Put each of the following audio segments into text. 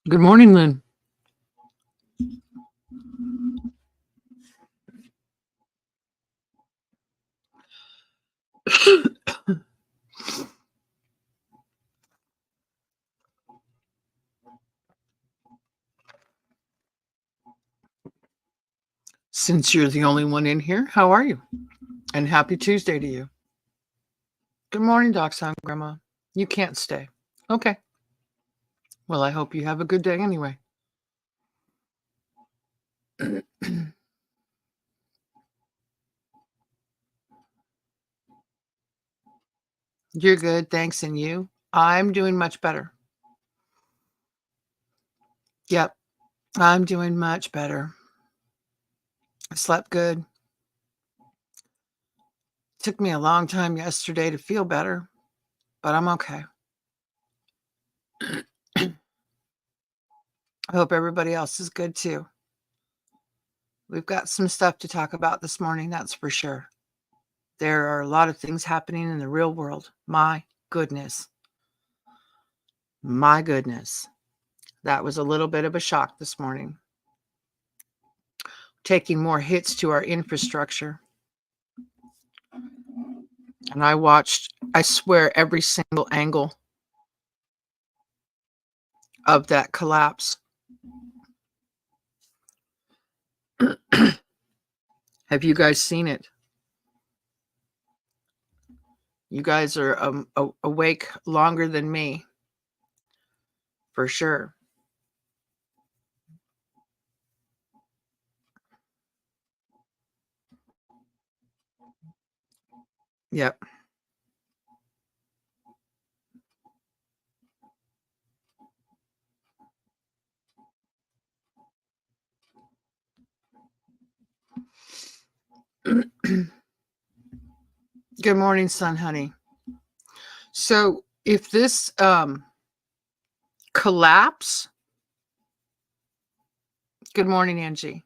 Good morning, Lynn. Since you're the only one in here, how are you? And happy Tuesday to you. Good morning, Doc Son Grandma. You can't stay. Okay. Well, I hope you have a good day anyway. You're good, thanks. And you? I'm doing much better. Yep, I'm doing much better. I slept good. Took me a long time yesterday to feel better, but I'm okay. I hope everybody else is good too. We've got some stuff to talk about this morning, that's for sure. There are a lot of things happening in the real world. My goodness. My goodness. That was a little bit of a shock this morning. Taking more hits to our infrastructure. And I watched, I swear, every single angle of that collapse. Have you guys seen it? You guys are awake longer than me, for sure. Yep. Good morning, son, honey. So if this collapse, good morning, Angie.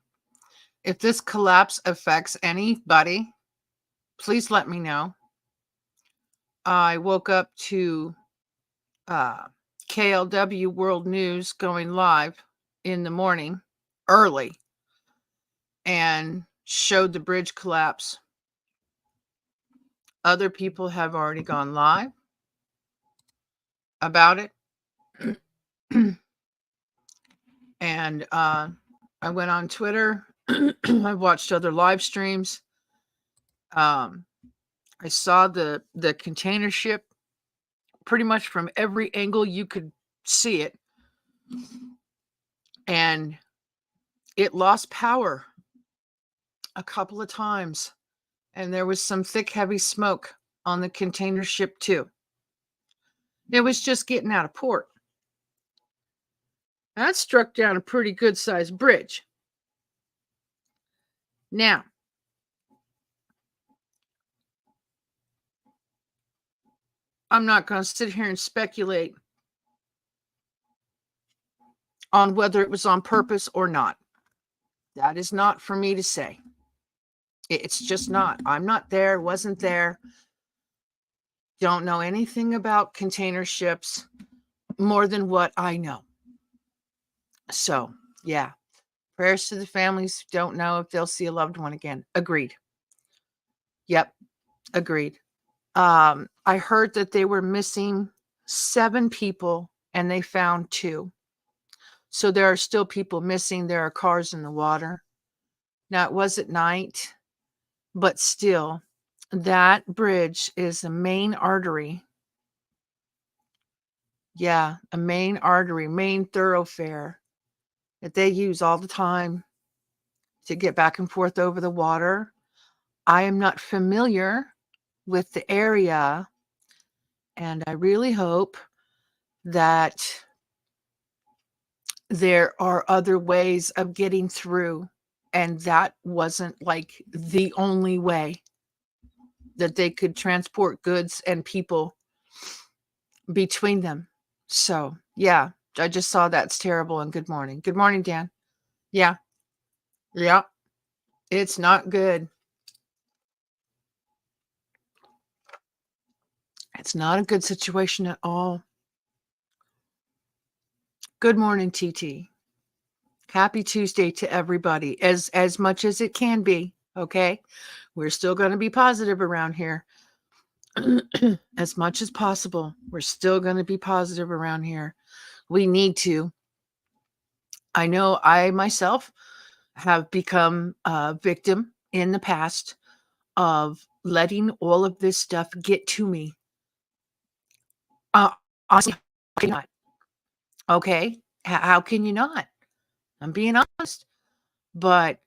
If this collapse affects anybody, please let me know. I woke up to KLW World News going live in the morning early and showed the bridge collapse. Other people have already gone live about it. And I went on Twitter. I watched other live streams. I saw the container ship pretty much from every angle you could see it. And it lost power a couple of times. And there was some thick, heavy smoke on the container ship too. It was just getting out of port. That struck down a pretty good sized bridge. Now, I'm not going to sit here and speculate on whether it was on purpose or not. That is not for me to say. It's just not. I'm not there, wasn't there. Don't know anything about container ships more than what I know. So, yeah. Prayers to the families who don't know if they'll see a loved one again. Agreed. Yep. Agreed. I heard that they were missing 7 people and they found 2. So there are still people missing. There are cars in the water. Now, it was at night, but still, that bridge is a main artery Yeah, a main artery, main thoroughfare that they use all the time to get back and forth over the water. I am not familiar with the area, and I really hope that there are other ways of getting through, and that wasn't like the only way that they could transport goods and people between them. So, yeah, I just saw that's terrible. And good morning. Good morning, Dan. Yeah. Yeah. It's not good. It's not a good situation at all. Good morning, TT. Happy Tuesday to everybody, as much as it can be. Okay. We're still going to be positive around here. As much as possible. We're still going to be positive around here. We need to. I know I myself have become a victim in the past of letting all of this stuff get to me. Honestly, how can you not? Okay. How can you not? I'm being honest. But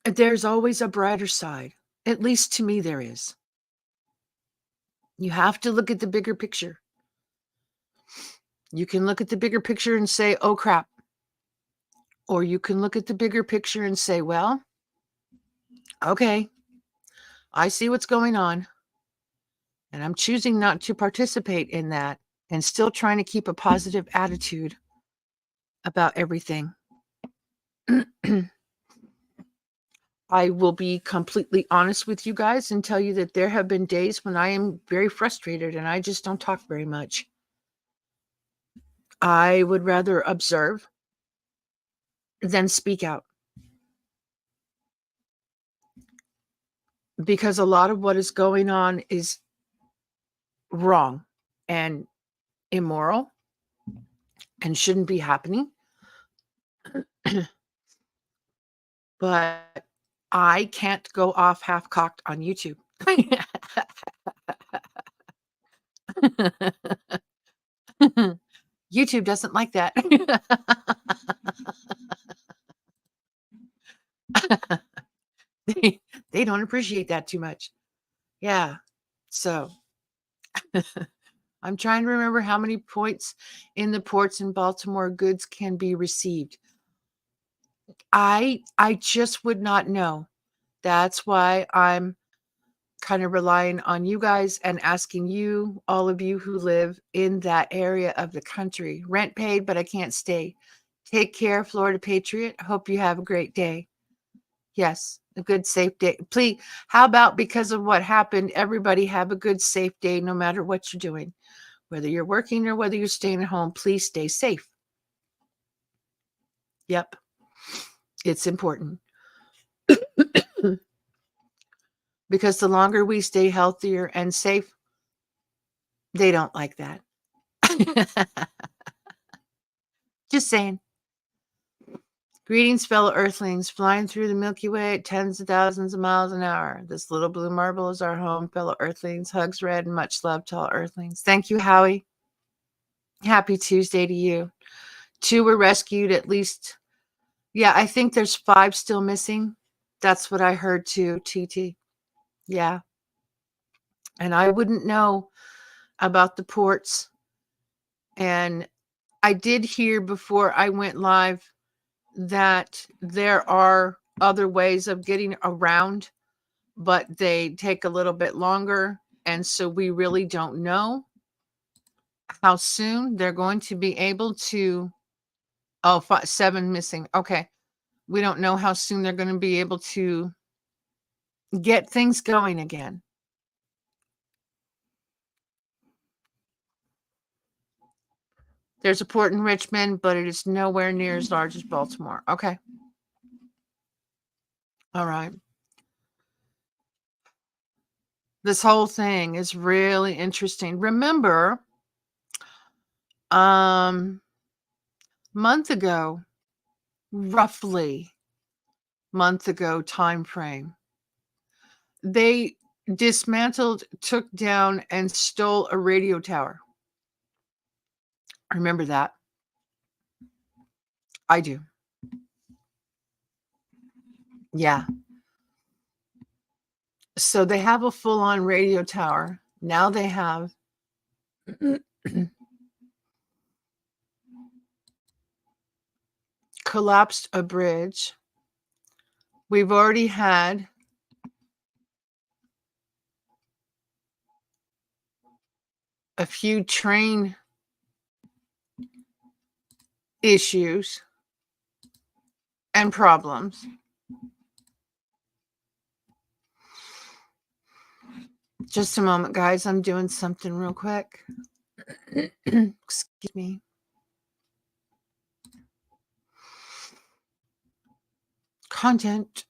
there's always a brighter side. At least to me, there is. You have to look at the bigger picture. You can look at the bigger picture and say, oh, crap. Or you can look at the bigger picture and say, well, okay, I see what's going on. And I'm choosing not to participate in that and still trying to keep a positive attitude about everything. I will be completely honest with you guys and tell you that there have been days when I am very frustrated and I just don't talk very much. I would rather observe than speak out. Because a lot of what is going on is wrong and immoral and shouldn't be happening. But I can't go off half-cocked on YouTube. YouTube doesn't like that. They don't appreciate that too much. Yeah. So I'm trying to remember how many points in the ports in Baltimore goods can be received. I just would not know. That's why I'm kind of relying on you guys and asking you, all of you who live in that area of the country. Rent paid, but I can't stay. Take care, Florida Patriot. Hope you have a great day. Yes, a good, safe day. Please, how about because of what happened, everybody have a good, safe day no matter what you're doing. Whether you're working or whether you're staying at home, please stay safe. Yep, it's important. Because the longer we stay healthier and safe, they don't like that. Just saying. Greetings, fellow Earthlings, flying through the Milky Way at tens of thousands of miles an hour. This little blue marble is our home, fellow Earthlings. Hugs, Red, and much love to all Earthlings. Thank you, Howie. Happy Tuesday to you. 2 were rescued, at least. Yeah, I think there's 5 still missing. That's what I heard too, TT. Yeah. And I wouldn't know about the ports. And I did hear before I went live that there are other ways of getting around, but they take a little bit longer. And so we really don't know how soon they're going to be able to. 7 missing. Okay. We don't know how soon they're going to be able to get things going again. There's a port in Richmond, but it is nowhere near as large as Baltimore. Okay. All right. This whole thing is really interesting. Remember, month ago, roughly month ago time frame, they dismantled, took down, and stole a radio tower. Remember that? I do. Yeah. So they have a full-on radio tower. Now they have collapsed a bridge. We've already had a few train issues and problems. Just a moment, guys. I'm doing something real quick. Excuse me. Content.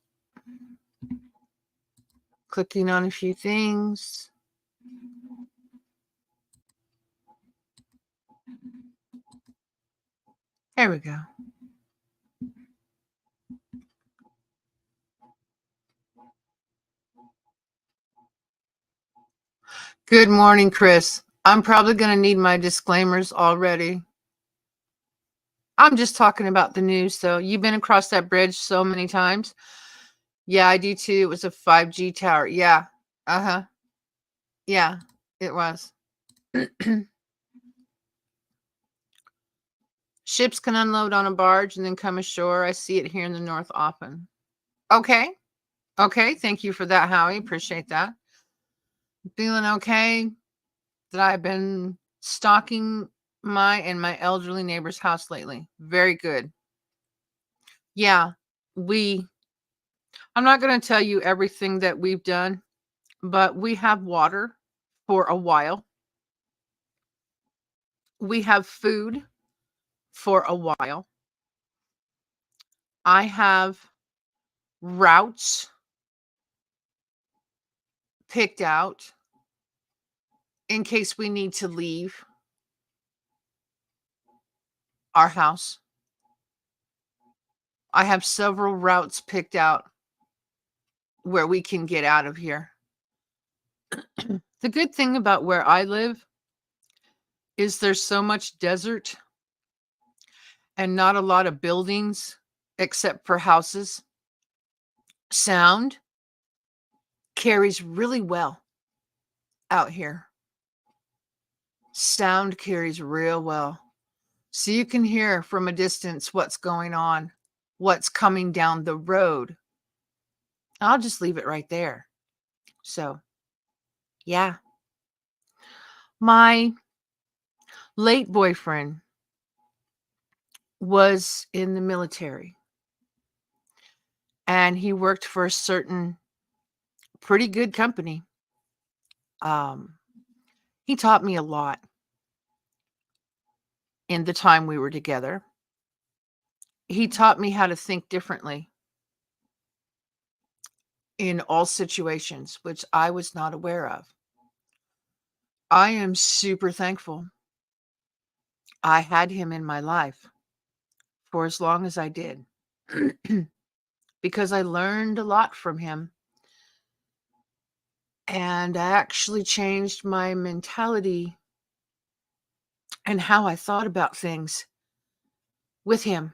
Clicking on a few things. There we go. Good morning, Chris. I'm probably going to need my disclaimers already. I'm just talking about the news, though. You've been across that bridge so many times. Yeah, I do too. It was a 5G tower. Yeah. Uh-huh. Yeah, it was. Ships can unload on a barge and then come ashore. I see it here in the north often. Okay. Okay. Thank you for that, Howie. Appreciate that. Feeling okay that I've been stalking my and my elderly neighbor's house lately. Very good. Yeah, I'm not going to tell you everything that we've done, but we have water for a while. We have food for a while. I have routes picked out in case we need to leave our house. I have several routes picked out where we can get out of here. The good thing about where I live is there's so much desert and not a lot of buildings except for houses. Sound carries really well out here. Sound carries real well. So you can hear from a distance what's going on, what's coming down the road. I'll just leave it right there. So, yeah. My late boyfriend was in the military, and he worked for a certain pretty good company. He taught me a lot in the time we were together. He taught me how to think differently in all situations, which I was not aware of. I am super thankful I had him in my life for as long as I did because I learned a lot from him. And I actually changed my mentality and how I thought about things with him.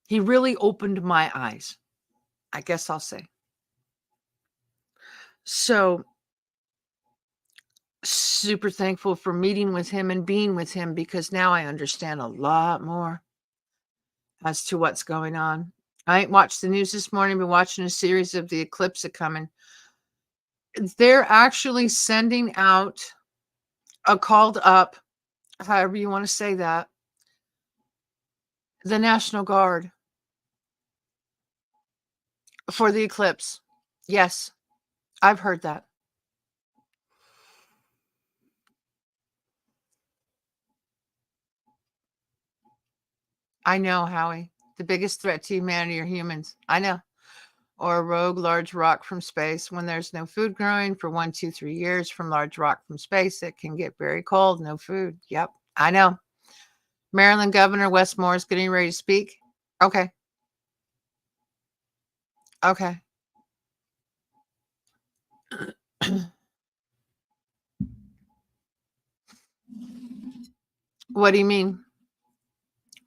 He really opened my eyes, I guess I'll say. So, super thankful for meeting with him and being with him because now I understand a lot more as to what's going on. I ain't watched the news this morning, been watching a series of the eclipse coming. They're actually sending out a called up, however you want to say that, the National Guard for the eclipse. Yes, I've heard that. I know, Howie. The biggest threat to humanity are humans. I know. Or a rogue large rock from space. When there's no food growing for 1, 2, 3 years from large rock from space, it can get very cold. No food. Yep, I know. Maryland Governor Wes Moore is getting ready to speak. Okay. Okay. What do you mean?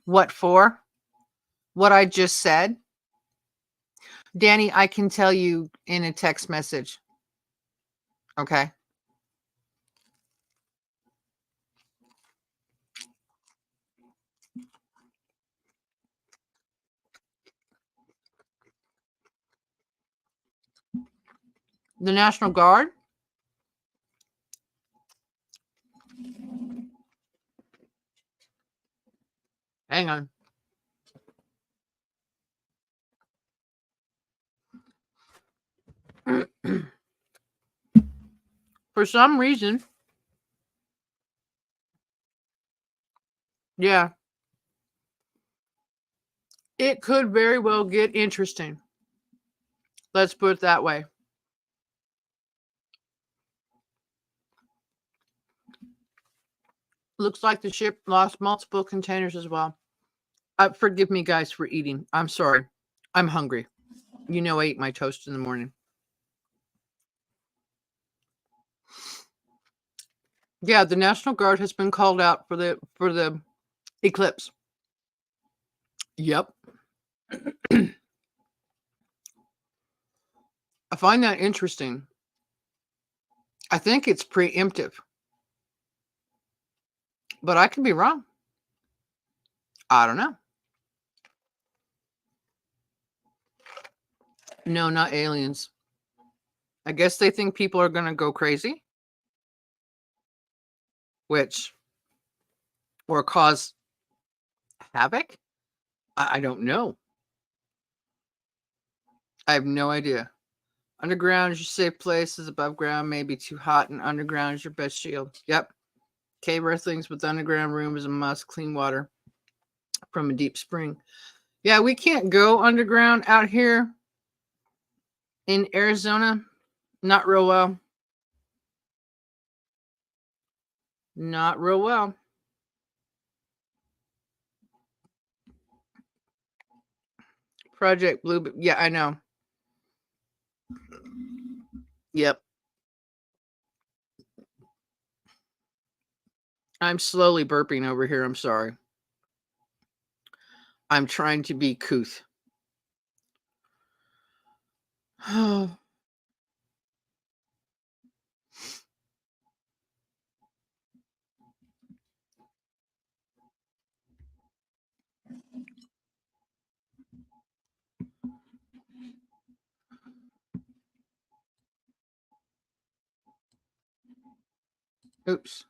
What for? What I just said? Danny, I can tell you in a text message. Okay. The National Guard? Hang on. For some reason, yeah, it could very well get interesting. Let's put it that way. Looks like the ship lost multiple containers as well. Forgive me, guys, for eating. I'm sorry. I'm hungry. You know, I ate my toast in the morning. Yeah, the National Guard has been called out for the eclipse. Yep. I find that interesting. I think it's preemptive, but I could be wrong. I don't know. No, not aliens. I guess they think people are going to go crazy, or cause havoc. I don't know. I have no idea. Underground is your safe places. Above ground may be too hot, and underground is your best shield. Yep. Cave earthlings with underground room is a must. Clean water from a deep spring. Yeah, we can't go underground out here in Arizona. Not real well. Not real well. Project Blue. Yeah, I know. Yep. I'm slowly burping over here. I'm sorry. I'm trying to be couth. Oh. Oops.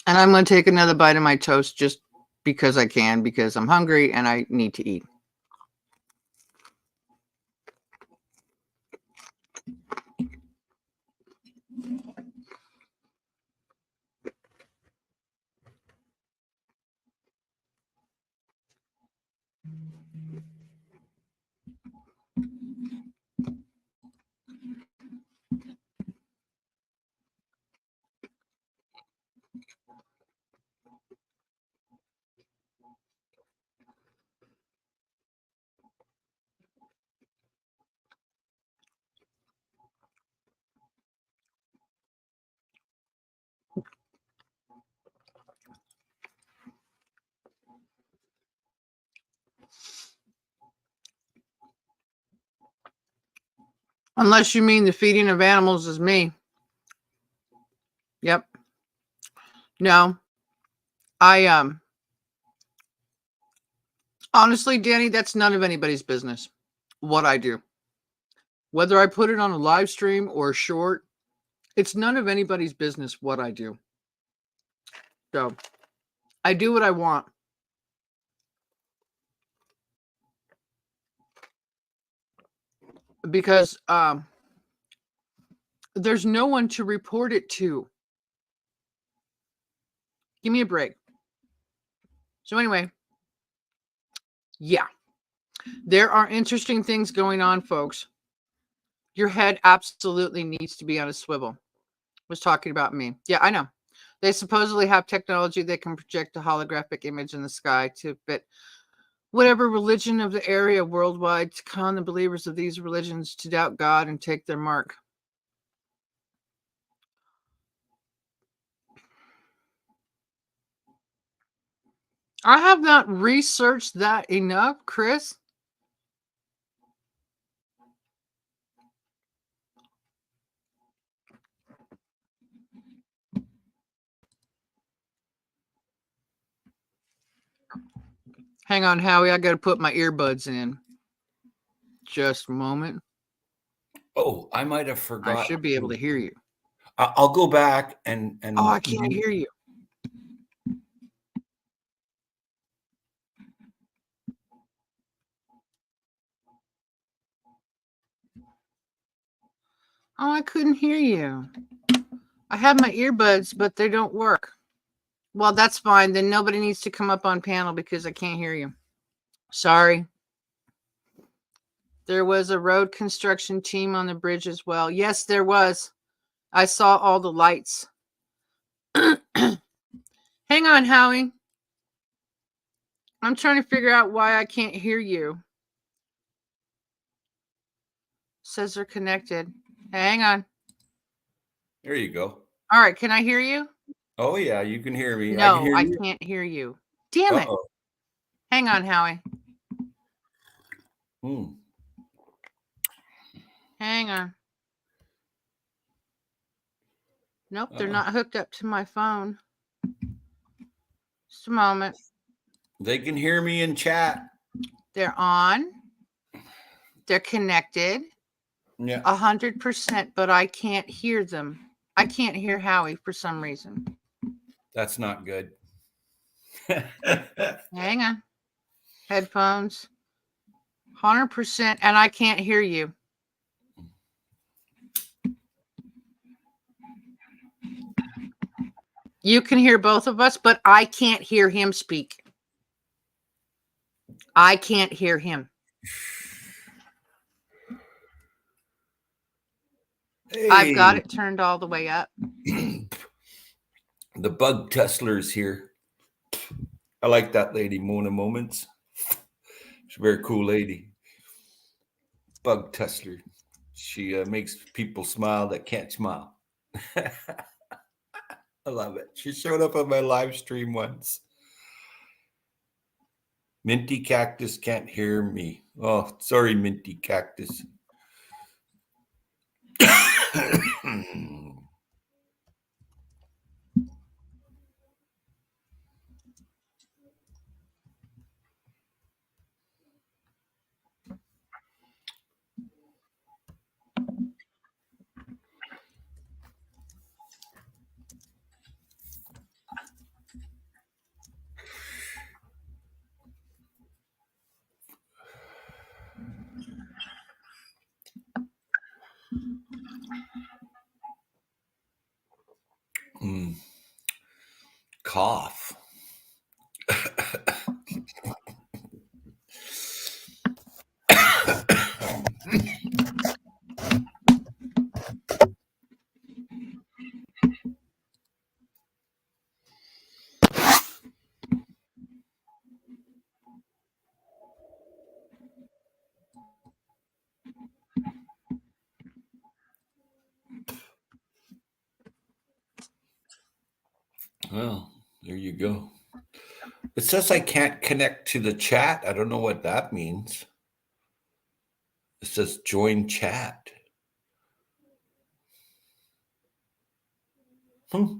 And I'm going to take another bite of my toast just because I can, because I'm hungry and I need to eat. Unless you mean the feeding of animals is me. Yep. No. I honestly, Danny, that's none of anybody's business what I do. Whether I put it on a live stream or a short, it's none of anybody's business what I do. So I do what I want. Because there's no one to report it to. Give me a break. So anyway, yeah, there are interesting things going on, folks. Your head absolutely needs to be on a swivel. Was talking about me. Yeah, I know. They supposedly have technology that can project a holographic image in the sky to fit whatever religion of the area worldwide, to con the believers of these religions to doubt God and take their mark. I have not researched that enough, Chris. Hang on, Howie. I got to put my earbuds in. Just a moment. Oh, I might have forgotten. I should be able to hear you. I'll go back and. Oh, I can't hear you. Oh, I couldn't hear you. I have my earbuds, but they don't work. Well, that's fine. Then nobody needs to come up on panel because I can't hear you. Sorry. There was a road construction team on the bridge as well. Yes, there was. I saw all the lights. Hang on, Howie. I'm trying to figure out why I can't hear you. Says they're connected. Hang on. There you go. All right. Can I hear you? Oh, yeah. You can hear me. No, I can't hear you. Damn it. Hang on, Howie. Hang on. Nope, they're not hooked up to my phone. Just a moment. They can hear me in chat. They're on. They're connected. Yeah. 100%, but I can't hear them. I can't hear Howie for some reason. That's not good. Hang on. Headphones. 100%, and I can't hear you. You can hear both of us, but I can't hear him speak. I can't hear him. Hey. I've got it turned all the way up. The bug Tesler's here. I like that lady, Mona Moments. She's a very cool lady. Bug Tesler. She makes people smile that can't smile. I love it. She showed up on my live stream once. Minty Cactus can't hear me. Oh, sorry, Minty Cactus. Cough. Well, there you go. It says I can't connect to the chat. I don't know what that means. It says join chat. Oh,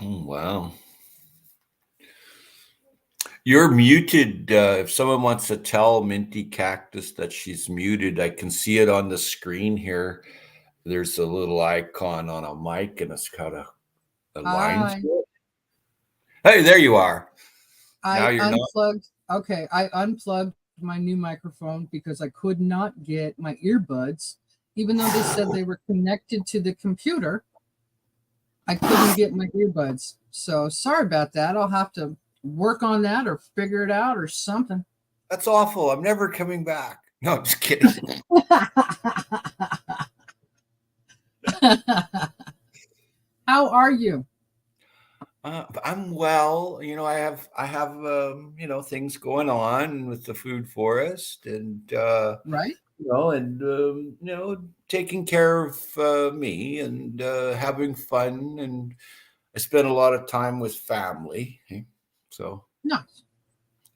wow. You're muted. If someone wants to tell Minty Cactus that she's muted, I can see it on the screen here. There's a little icon on a mic and it's got a line. Hey, there you are. Now you're unplugged. Not. Okay, I unplugged my new microphone because I could not get my earbuds, even though they said they were connected to the computer. I couldn't get my earbuds. So sorry about that. I'll have to work on that or figure it out or something. That's awful. I'm never coming back. No, I'm just kidding. How are you? I'm well. I have things going on with the food forest, and Right? taking care of me and having fun, and I spend a lot of time with family. So, Nice.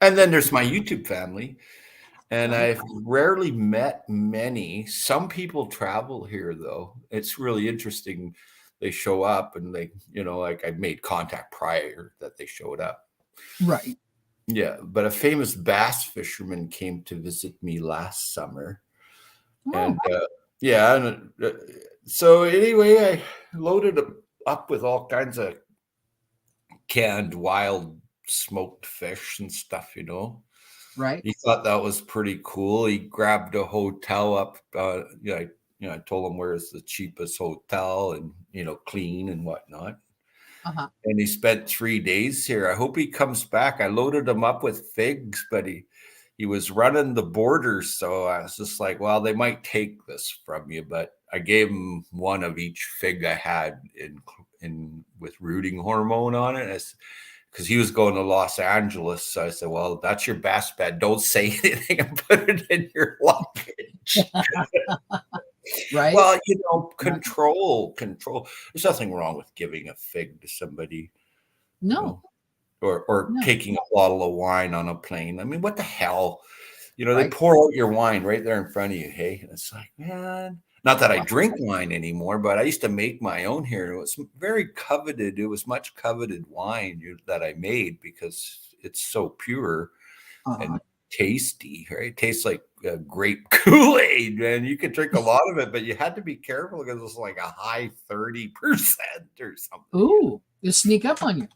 and then there's my YouTube family, and Right. I've rarely met many. Some people travel here, though. It's really interesting. They show up, and like I made contact prior that they showed up. Right. Yeah, but a famous bass fisherman came to visit me last summer, and Oh, yeah, and so anyway, I loaded up with all kinds of canned wild smoked fish and stuff. right. He thought that was pretty cool. He grabbed a hotel up. I told him where's the cheapest hotel and clean and whatnot. Uh-huh. And he spent 3 days here. I hope he comes back. I loaded him up with figs, but he was running the borders, so I was just like, well, they might take this from you, but I gave him one of each fig I had in with rooting hormone on it. Because he was going to Los Angeles. So I said, well, that's your bass bed. Don't say anything and put it in your luggage. Right. Well, control. There's nothing wrong with giving a fig to somebody. No. Or No. taking a bottle of wine on a plane. I mean, what the hell? They Right. pour out your wine right there in front of you. Hey, and it's like, man, not that I drink wine anymore, but I used to make my own here. It was very coveted. It was much coveted wine that I made because it's so pure and tasty, right? It tastes like grape Kool-Aid, man. You could drink a lot of it, but you had to be careful because it was like a high 30% or something. Ooh, it'll sneak up on you.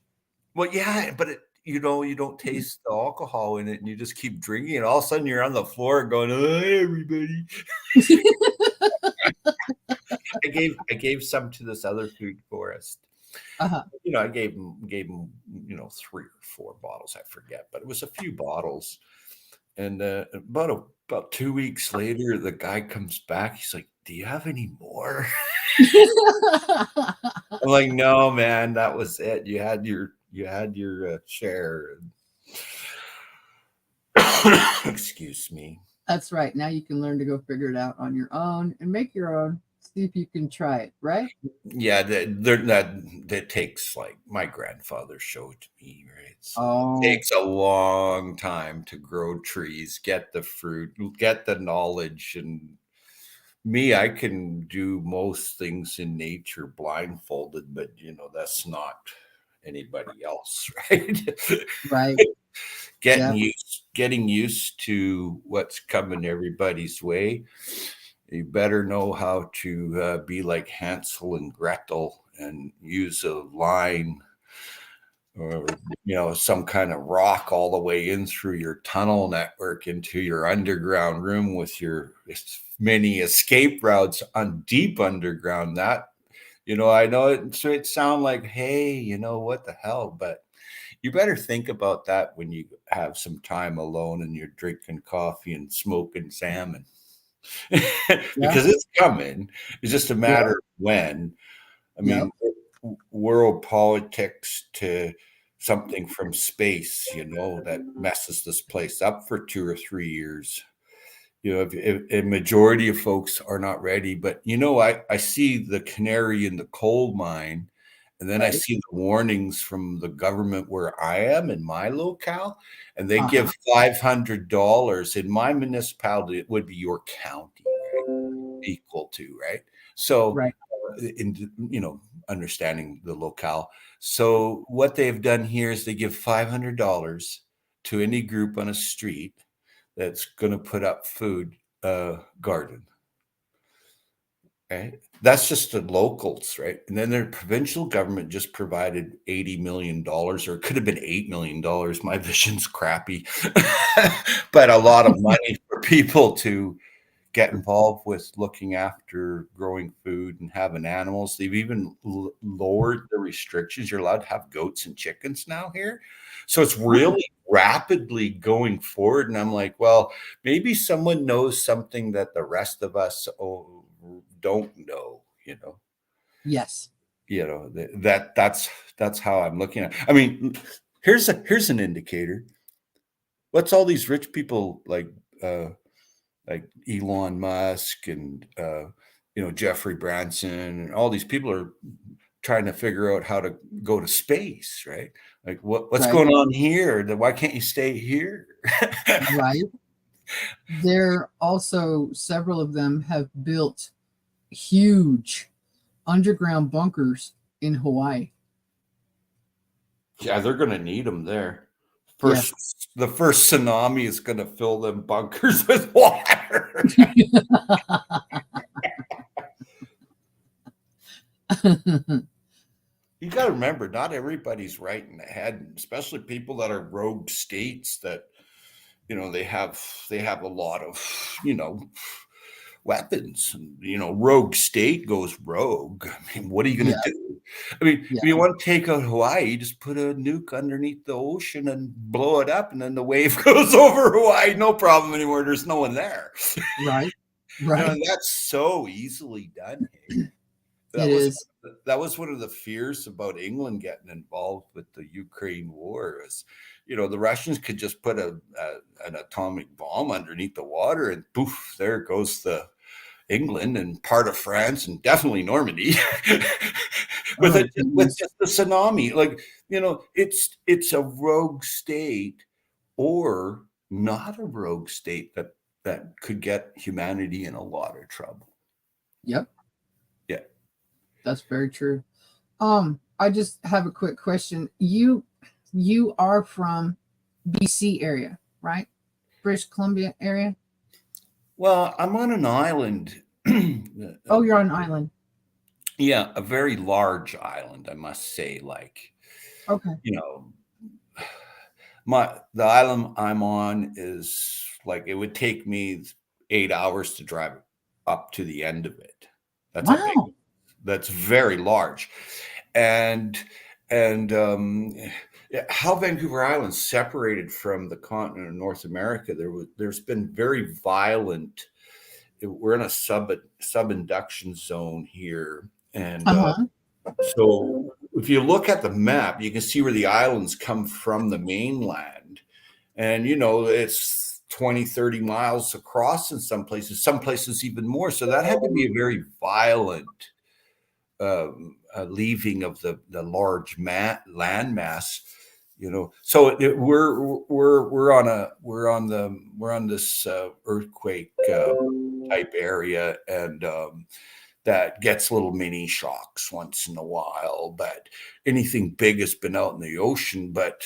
Well, yeah, but you don't taste the alcohol in it, and you just keep drinking it. All of a sudden, you're on the floor going, "Hi, everybody." I gave some to this other food forest. Uh-huh. I gave him 3 or 4 bottles. I forget, but it was a few bottles. And about 2 weeks later, the guy comes back. He's like, "Do you have any more?" I'm like, "No, man, that was it. You had your share." Excuse me. That's right. Now you can learn to go figure it out on your own and make your own. See if you can try it, right? Yeah, that takes, like, my grandfather showed me, right? So it takes a long time to grow trees, get the fruit, get the knowledge, and me, I can do most things in nature blindfolded, but that's not anybody else, right? Right. Getting used to what's coming everybody's way. You better know how to be like Hansel and Gretel and use a line or some kind of rock all the way in through your tunnel network into your underground room with your many escape routes on deep underground. That I know it sound like, hey, what the hell, but you better think about that when you have some time alone and you're drinking coffee and smoking salmon. Because it's coming. It's just a matter of when. I mean, world politics to something from space, that messes this place up for 2 or 3 years. If a majority of folks are not ready, but I see the canary in the coal mine, and then I see the warnings from the government where I am in my locale, and they give $500 in my municipality. It would be your county, right? Equal to, right? So, in understanding the locale. So what they've done here is they give $500 to any group on a street that's going to put up food garden. Right? That's just the locals, right? And then their provincial government just provided $80 million, or it could have been $8 million. My vision's crappy, but a lot of money for people to get involved with looking after growing food and having animals. They've even lowered the restrictions. You're allowed to have goats and chickens now here. So it's really rapidly going forward. And I'm like, well, maybe someone knows something that the rest of us don't know, Yes. That's how I'm looking at it. I mean, here's an indicator. What's all these rich people like Elon Musk and Jeffrey Branson and all these people are trying to figure out how to go to space, right? Like what's Right. going on here? Why can't you stay here? Right. There also, several of them have built huge underground bunkers in Hawaii. Yeah, they're going to need them there. The first tsunami is going to fill them bunkers with water. You got to remember, not everybody's right in the head, especially people that are rogue states that, they have a lot of, weapons. Rogue state goes rogue. I mean, what are you going to do? I mean, if you want to take out Hawaii, you just put a nuke underneath the ocean and blow it up, and then the wave goes over Hawaii. No problem anymore. There's no one there. Right. And that's so easily done. That was one of the fears about England getting involved with the Ukraine war. Is the Russians could just put an atomic bomb underneath the water, and poof, there goes the England and part of France and definitely Normandy with just the tsunami. Like, it's a rogue state or not a rogue state that could get humanity in a lot of trouble. Yep. Yeah. That's very true. I just have a quick question. You are from BC area, right? British Columbia area? Well, I'm on an island. Oh, you're on an island. Yeah, a very large island, I must say. Like, okay, the island I'm on is like, it would take me 8 hours to drive up to the end of it. That's very large. And how Vancouver Island separated from the continent of North America, there's been very violent. We're in a subinduction zone here, and so if you look at the map, you can see where the islands come from the mainland, and it's 20, 30 miles across in some places even more. So that had to be a very violent leaving of the large landmass. So we're on this earthquake type area, and that gets little mini shocks once in a while. But anything big has been out in the ocean. But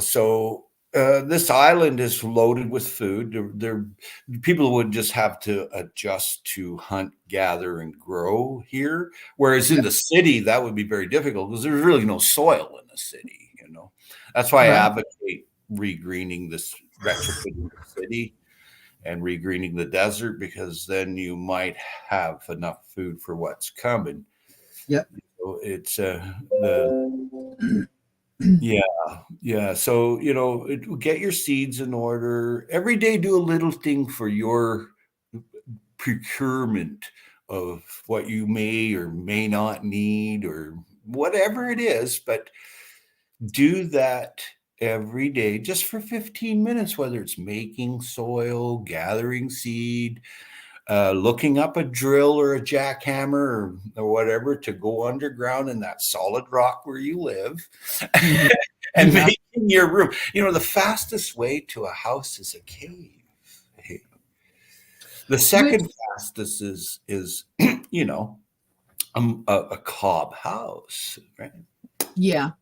so this island is loaded with food. People would just have to adjust to hunt, gather, and grow here. Whereas in the city, that would be very difficult because there's really no soil in the city. That's why I advocate regreening retrofitting the city and regreening the desert, because then you might have enough food for what's coming. Yep. So it's Yeah. So, get your seeds in order. Every day, do a little thing for your procurement of what you may or may not need, or whatever it is. But do that every day, just for 15 minutes, whether it's making soil, gathering seed, looking up a drill or a jackhammer or whatever to go underground in that solid rock where you live, and making your room. The fastest way to a house is a cave. The second fastest is a cob house, right? Yeah,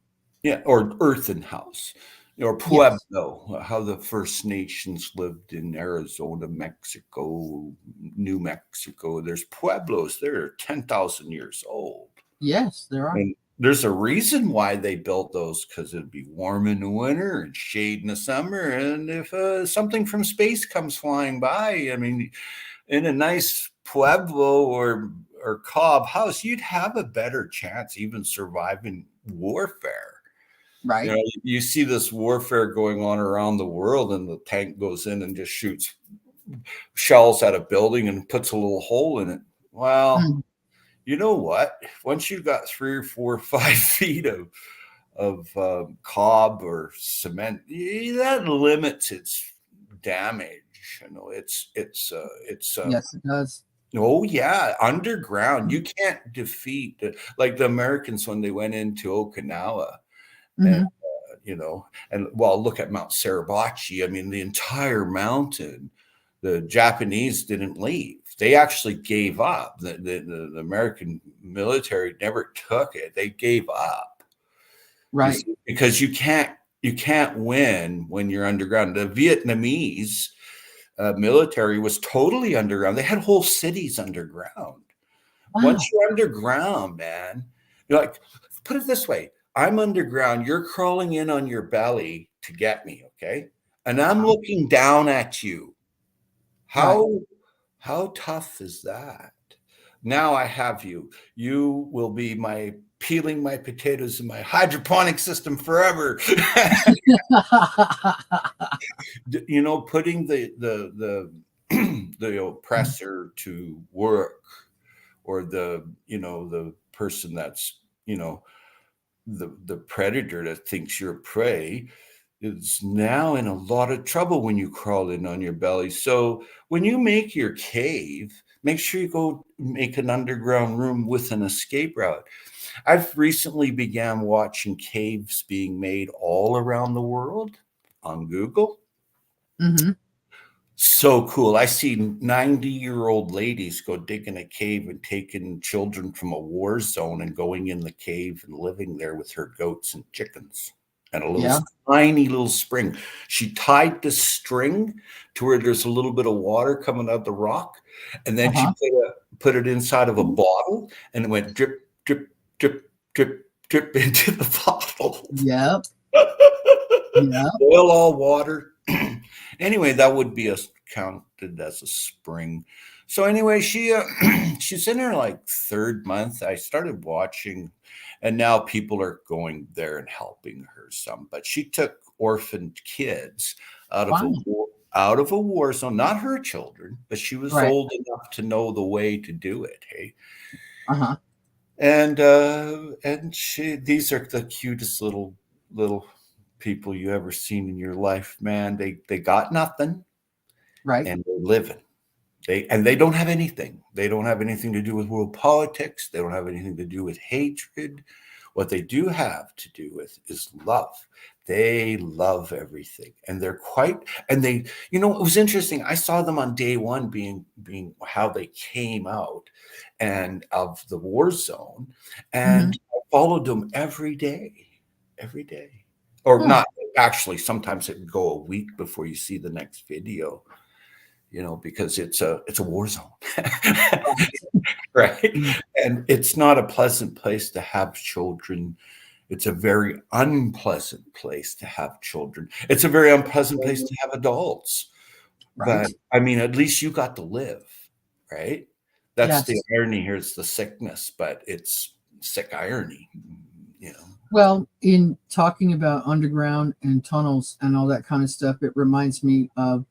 or earthen house. Or Pueblo, how the First Nations lived in Arizona, Mexico, New Mexico. There's Pueblos there, 10,000 years old. Yes, there are. there's a reason why they built those, because it'd be warm in the winter and shade in the summer. And if something from space comes flying by, I mean, in a nice Pueblo or Cobb house, you'd have a better chance even surviving warfare. Right. You know, you see this warfare going on around the world, and the tank goes in and just shoots shells at a building and puts a little hole in it. Well, Mm. you know what? Once you've got 3 or 4 or 5 feet of cob or cement, that limits its damage. You know, it's Yes, it does. oh yeah, underground. You can't defeat like the Americans when they went into Okinawa. And Mhm. you know, and well, look at Mount Suribachi. I mean, the entire mountain, the Japanese didn't leave. They actually gave up. The American military never took it. They gave up. You Right. see, because you can't win when you're underground. The Vietnamese military was totally underground. They had whole cities underground. Wow. Once you're underground, man, you're like, put it this way. I'm underground. You're crawling in on your belly to get me, okay? And I'm looking down at you. Right. How tough is that? Now I have you. You will be my peeling my potatoes in my hydroponic system forever. You know, putting the oppressor to work, or the person that's, the predator that thinks you're prey, is now in a lot of trouble when you crawl in on your belly. So when you make your cave, make sure you go make an underground room with an escape route. I've recently began watching caves being made all around the world on Google. Mhm. So cool. I see 90-year-old ladies go dig in a cave and taking children from a war zone and going in the cave and living there with her goats and chickens and a little Yeah. tiny little spring. She tied the string to where there's a little bit of water coming out the rock, and then she Uh-huh. put it inside of a bottle, and it went drip, drip, drip, drip, drip into the bottle. Yep. Yep. Boil all water. Anyway, that would be counted as a spring. So anyway, she's in her like 3rd month. I started watching, and now people are going there and helping her some. But she took orphaned kids out of Wow. out of a war zone, not her children, but she was Right. old enough to know the way to do it. Hey, Uh-huh. and these are the cutest little people you ever seen in your life, man. They got nothing, Right. and they're living. They don't have anything. They don't have anything to do with world politics. They don't have anything to do with hatred. What they do have to do with is love. They love everything, and it was interesting. I saw them on day one being how they came out and of the war zone, Mhm. and I followed them every day, or Huh. not actually. Sometimes it would go a week before you see the next video, because it's a war zone, right? Mm. And it's not a pleasant place to have children. It's a very unpleasant place to have children. It's a very unpleasant place to have adults. Right. But I mean, at least you got to live, right? That's the Yes. irony here. It's the sickness, but it's sick irony, you know. Well, in talking about underground and tunnels and all that kind of stuff, it reminds me of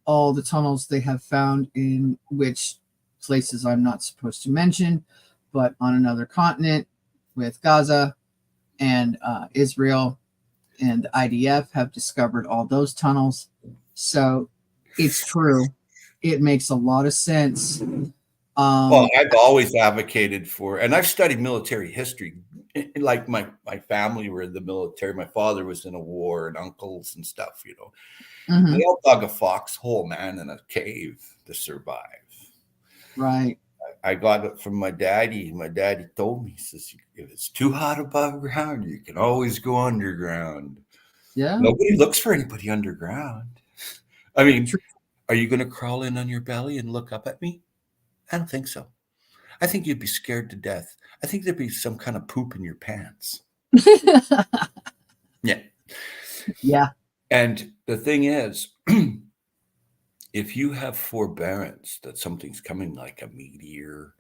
all the tunnels they have found in which places I'm not supposed to mention, but on another continent with Gaza and Israel and the IDF have discovered all those tunnels. So it's true. It makes a lot of sense. Well, I've always advocated for, and I've studied military history. Like my family were in the military. My father was in a war, and uncles and stuff. Mhm. They all dug a foxhole, man, in a cave to survive. Right. I got it from my daddy. My daddy told me, he says, if it's too hot above ground, you can always go underground. Yeah. Nobody looks for anybody underground. I mean, True. are you going to crawl in on your belly and look up at me? I don't think so. I think you'd be scared to death. I think there'd be some kind of poop in your pants. Yeah. Yeah. And the thing is, if you have forbearance that something's coming like a meteor,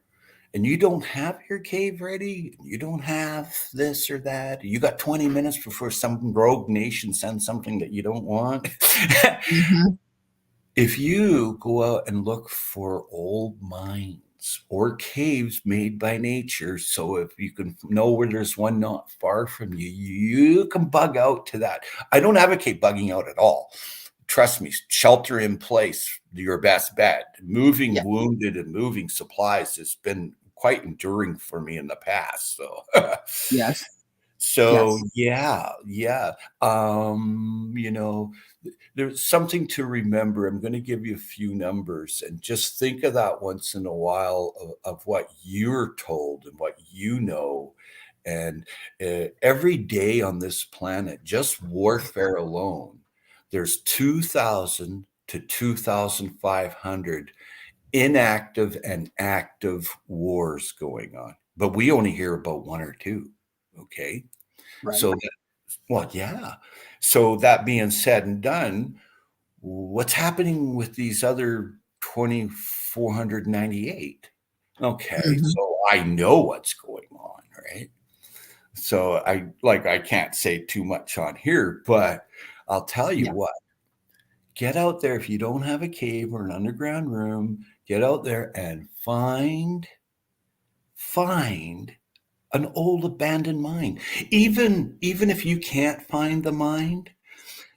and you don't have your cave ready, you don't have this or that, you got 20 minutes before some rogue nation sends something that you don't want. Mhm. If you go out and look for old mines or caves made by nature, so if you can know where there's one not far from you, you can bug out to that. I don't advocate bugging out at all. Trust me, shelter in place, your best bet. Moving Yeah. wounded and moving supplies has been quite enduring for me in the past. So Yes. so Yes. yeah. You know, there's something to remember. I'm going to give you a few numbers and just think of that once in a while of what you're told and what you know. And every day on this planet, just warfare alone, there's 2,000 to 2,500 inactive and active wars going on. But we only hear about one or two. Okay. Right. So, well, yeah. So that being said and done, what's happening with these other 2,498? Okay, Mhm. so I know what's going on, right? So I can't say too much on here, but I'll tell you Yeah. what, get out there if you don't have a cave or an underground room, get out there and find an old abandoned mine. Even if you can't find the mine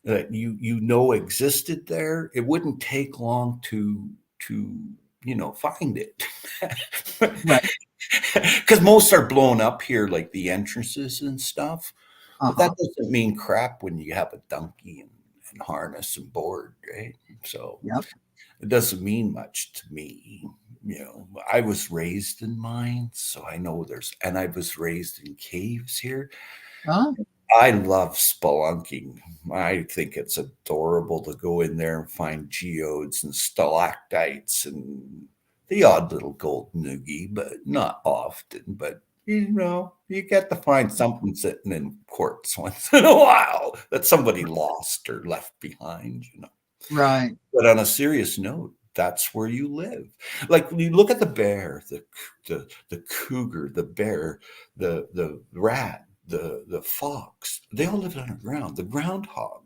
that you know existed there, it wouldn't take long to find it. Right. Because most are blown up here, like the entrances and stuff. But that Uh-huh. doesn't mean crap when you have a donkey and harness and board, right? So Yep. it doesn't mean much to me. I was raised in mines, so I know and I was raised in caves here. Huh? I love spelunking. I think it's adorable to go in there and find geodes and stalactites and the odd little gold noogie, but not often. But you get to find something sitting in quartz once in a while that somebody lost or left behind. Right. But on a serious note, that's where you live. Like when you look at the bear, the cougar, the bear, the rat, the fox, they all live underground. The groundhog.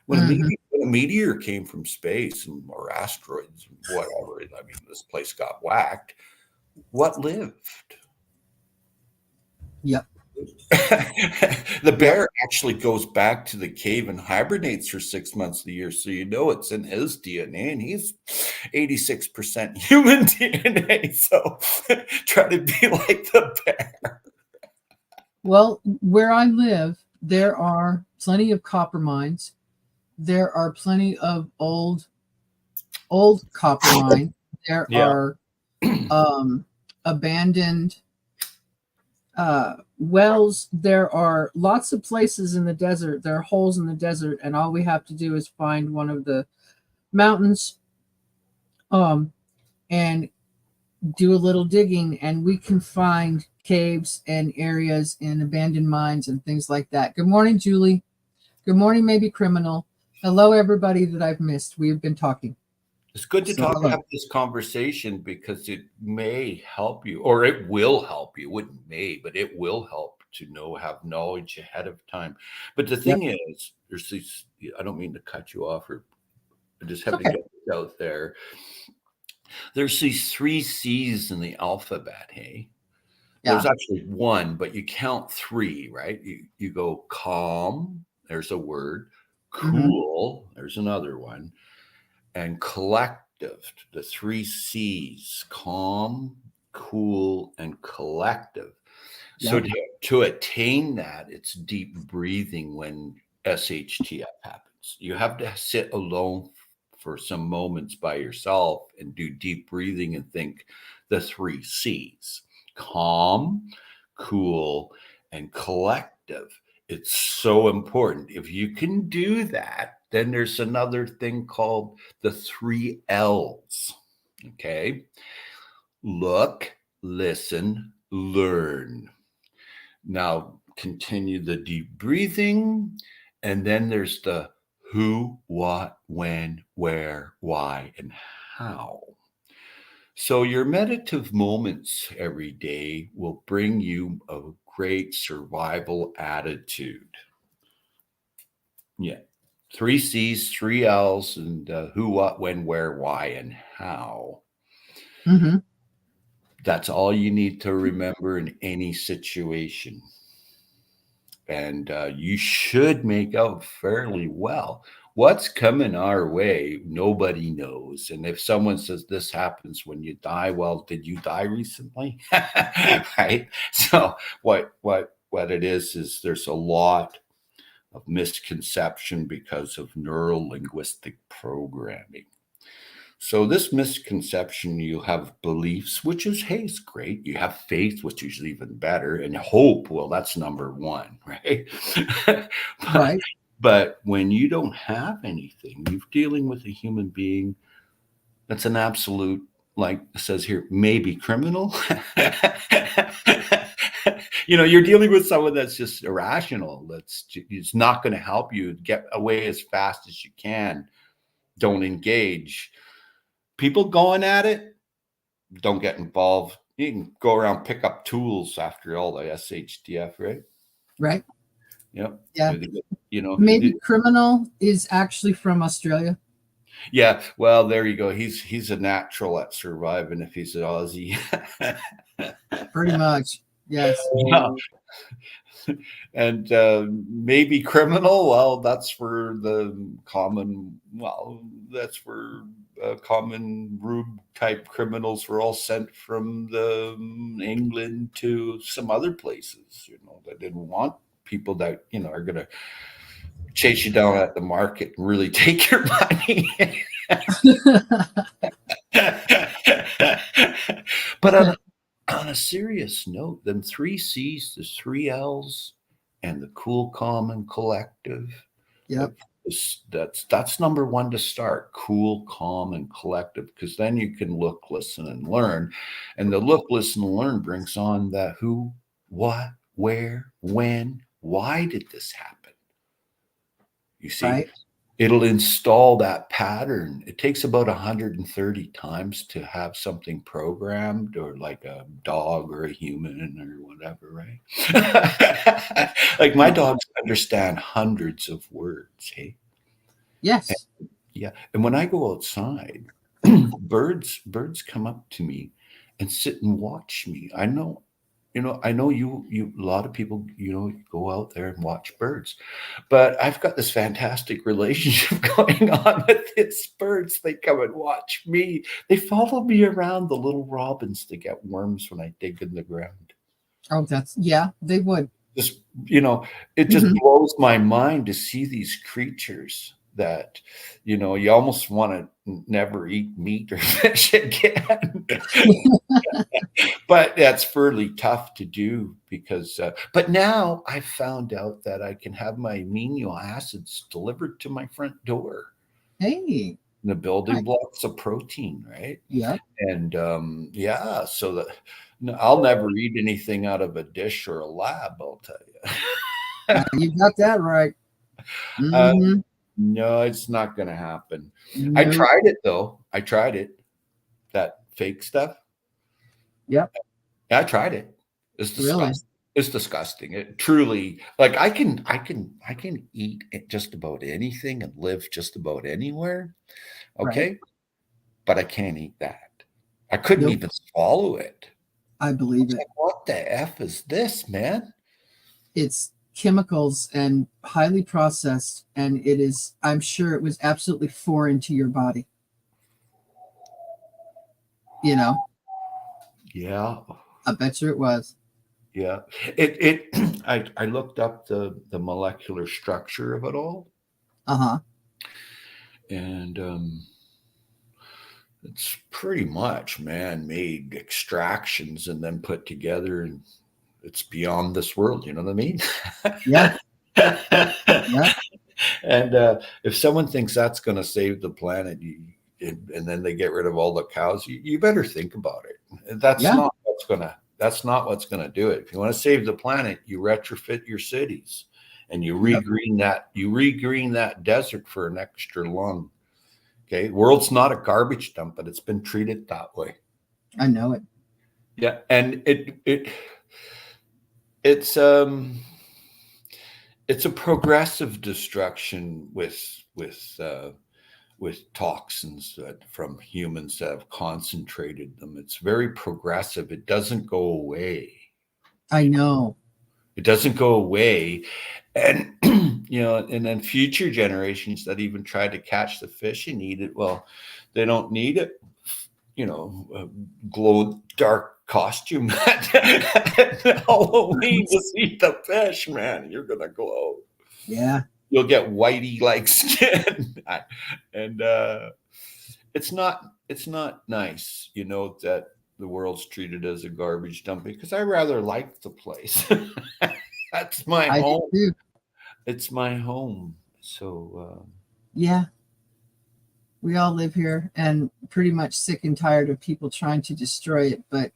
When Mhm. a meteor came from space or asteroids, whatever, I mean, this place got whacked. What lived? Yep. The Yep. bear actually goes back to the cave and hibernates for 6 months of the year. So it's in his DNA, and he's 86% human DNA. So try to be like the bear. Well, where I live, there are plenty of copper mines. There are plenty of old copper mines. There Yeah. are um, abandoned wells. There are lots of places in the desert. There are holes in the desert, and all we have to do is find one of the mountains and do a little digging, and we can find caves and areas and abandoned mines and things like that. Good morning, Julie. Good morning, maybe criminal. Hello, everybody that I've missed. We have been talking. It's good to So hello. have this conversation because it may help you, or it will help you. It wouldn't may, but it will help to have knowledge ahead of time. But the Yep. thing is, there's these, I don't mean to cut you off, or I just have It's to okay. get this out there. There's these 3 C's in the alphabet, hey? There's Yeah. actually one, but you count 3, right? You go calm, there's a word, Hmm. cool, there's another one, and collective, the 3 C's, calm, cool, and collective. So Yep. to attain that, it's deep breathing when SHTF happens. You have to sit alone for some moments by yourself and do deep breathing and think the 3 C's: calm, cool, and collective. It's so important. If you can do that, then there's another thing called the 3 L's. Okay. Look, listen, learn. Now continue the deep breathing. And then there's the who, what, when, where, why, and how. So your meditative moments every day will bring you a great survival attitude. Yeah. 3 C's, 3 L's, and who, what, when, where, why, and how. Mm-hmm. That's all you need to remember in any situation. And you should make out fairly well. What's coming our way, nobody knows. And if someone says this happens when you die, well, did you die recently? Right? So what it is there's a lot of misconception because of neuro-linguistic programming. So this misconception, you have beliefs, which is, hey, it's great. You have faith, which is even better, and hope. Well, that's number one, right? Right. But when you don't have anything, you're dealing with a human being that's an absolute, like it says here, maybe criminal. You're dealing with someone that's just irrational. It's not going to help you get away as fast as you can. Don't engage. People going at it, don't get involved. You can go around, pick up tools after all the SHDF, right? Right. Yep. Yeah. Maybe criminal is actually from Australia. Yeah. Well, there you go. He's a natural at surviving if he's an Aussie. Pretty much. Yes. Yeah. And maybe criminal. Well, that's for common Rube type criminals were all sent from England to some other places, that didn't want people that, are going to chase you down at the market and really take your money. But on a serious note, them 3 C's, the 3 L's, and the cool, calm, and collective. Yep. That's number one to start. Cool, calm, and collective, because then you can look, listen, and learn. And the look, listen, and learn brings on that who, what, where, when, why did this happen? You see, right. It'll install that pattern. It takes about 130 times to have something programmed, or like a dog or a human or whatever, right? Like my dogs understand hundreds of words, hey? Yes. Yeah. And when I go outside, birds come up to me and sit and watch me. I know you a lot of people, go out there and watch birds, but I've got this fantastic relationship going on with these birds. They come and watch me. They follow me around, the little robins that get worms when I dig in the ground. Oh, they would. Just, it just blows my mind to see these creatures that, you almost want to never eat meat or fish again. But that's fairly tough to do because, but now I found out that I can have my amino acids delivered to my front door. Hey. The building blocks of protein, right? Yeah. And so that I'll never eat anything out of a dish or a lab, I'll tell you. You got that right. Mm-hmm. No, it's not going to happen. No. I tried it though. That fake stuff. Yep. Yeah, I tried it. It's disgusting. Really? It's disgusting. It truly, like I can eat just about anything and live just about anywhere. Okay. Right. But I can't eat that. I couldn't even swallow it. I believe it. Like, what the F is this, man? It's chemicals and highly processed, and I'm sure it was absolutely foreign to your body. Yeah. I bet you it was. Yeah. I looked up the molecular structure of it all. Uh-huh. And it's pretty much man-made extractions and then put together, and it's beyond this world. You know what I mean? Yeah. Yeah. And if someone thinks that's going to save the planet, and then they get rid of all the cows, you better think about it. That's not That's not what's gonna do it. If you want to save the planet, you retrofit your cities and you Yep. regreen that desert for an extra lung. Okay. World's not a garbage dump, but it's been treated that way. I know it. Yeah. And it's a progressive destruction with toxins from humans that have concentrated them. It's very progressive. It doesn't go away. I know. It doesn't go away. And, and then future generations that even try to catch the fish and eat it, well, they don't need it, glow dark costume at Halloween to eat the fish, man. You're going to glow. Yeah. You'll get whitey like skin. And it's not nice, that the world's treated as a garbage dump, because I rather like the place. That's my I home. do too. It's my home. So Yeah. We all live here and pretty much sick and tired of people trying to destroy it, but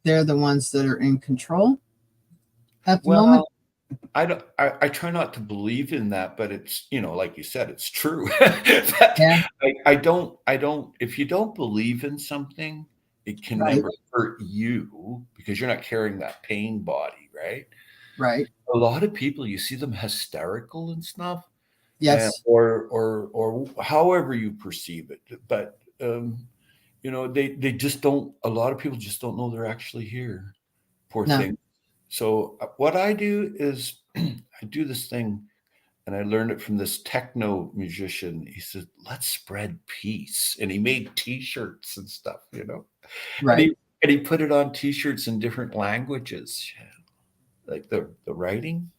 they're the ones that are in control at the moment. I try not to believe in that, but it's, like you said, it's true. Yeah. I don't, if you don't believe in something, it can Right. never hurt you because you're not carrying that pain body, right? Right. A lot of people, you see them hysterical and stuff, Yes. or however you perceive it, but they just don't. A lot of people just don't know they're actually here. Poor No. thing. So what I do is I do this thing, and I learned it from this techno musician. He said, "Let's spread peace," and he made T-shirts and stuff, Right. And he put it on T-shirts in different languages, like the writing.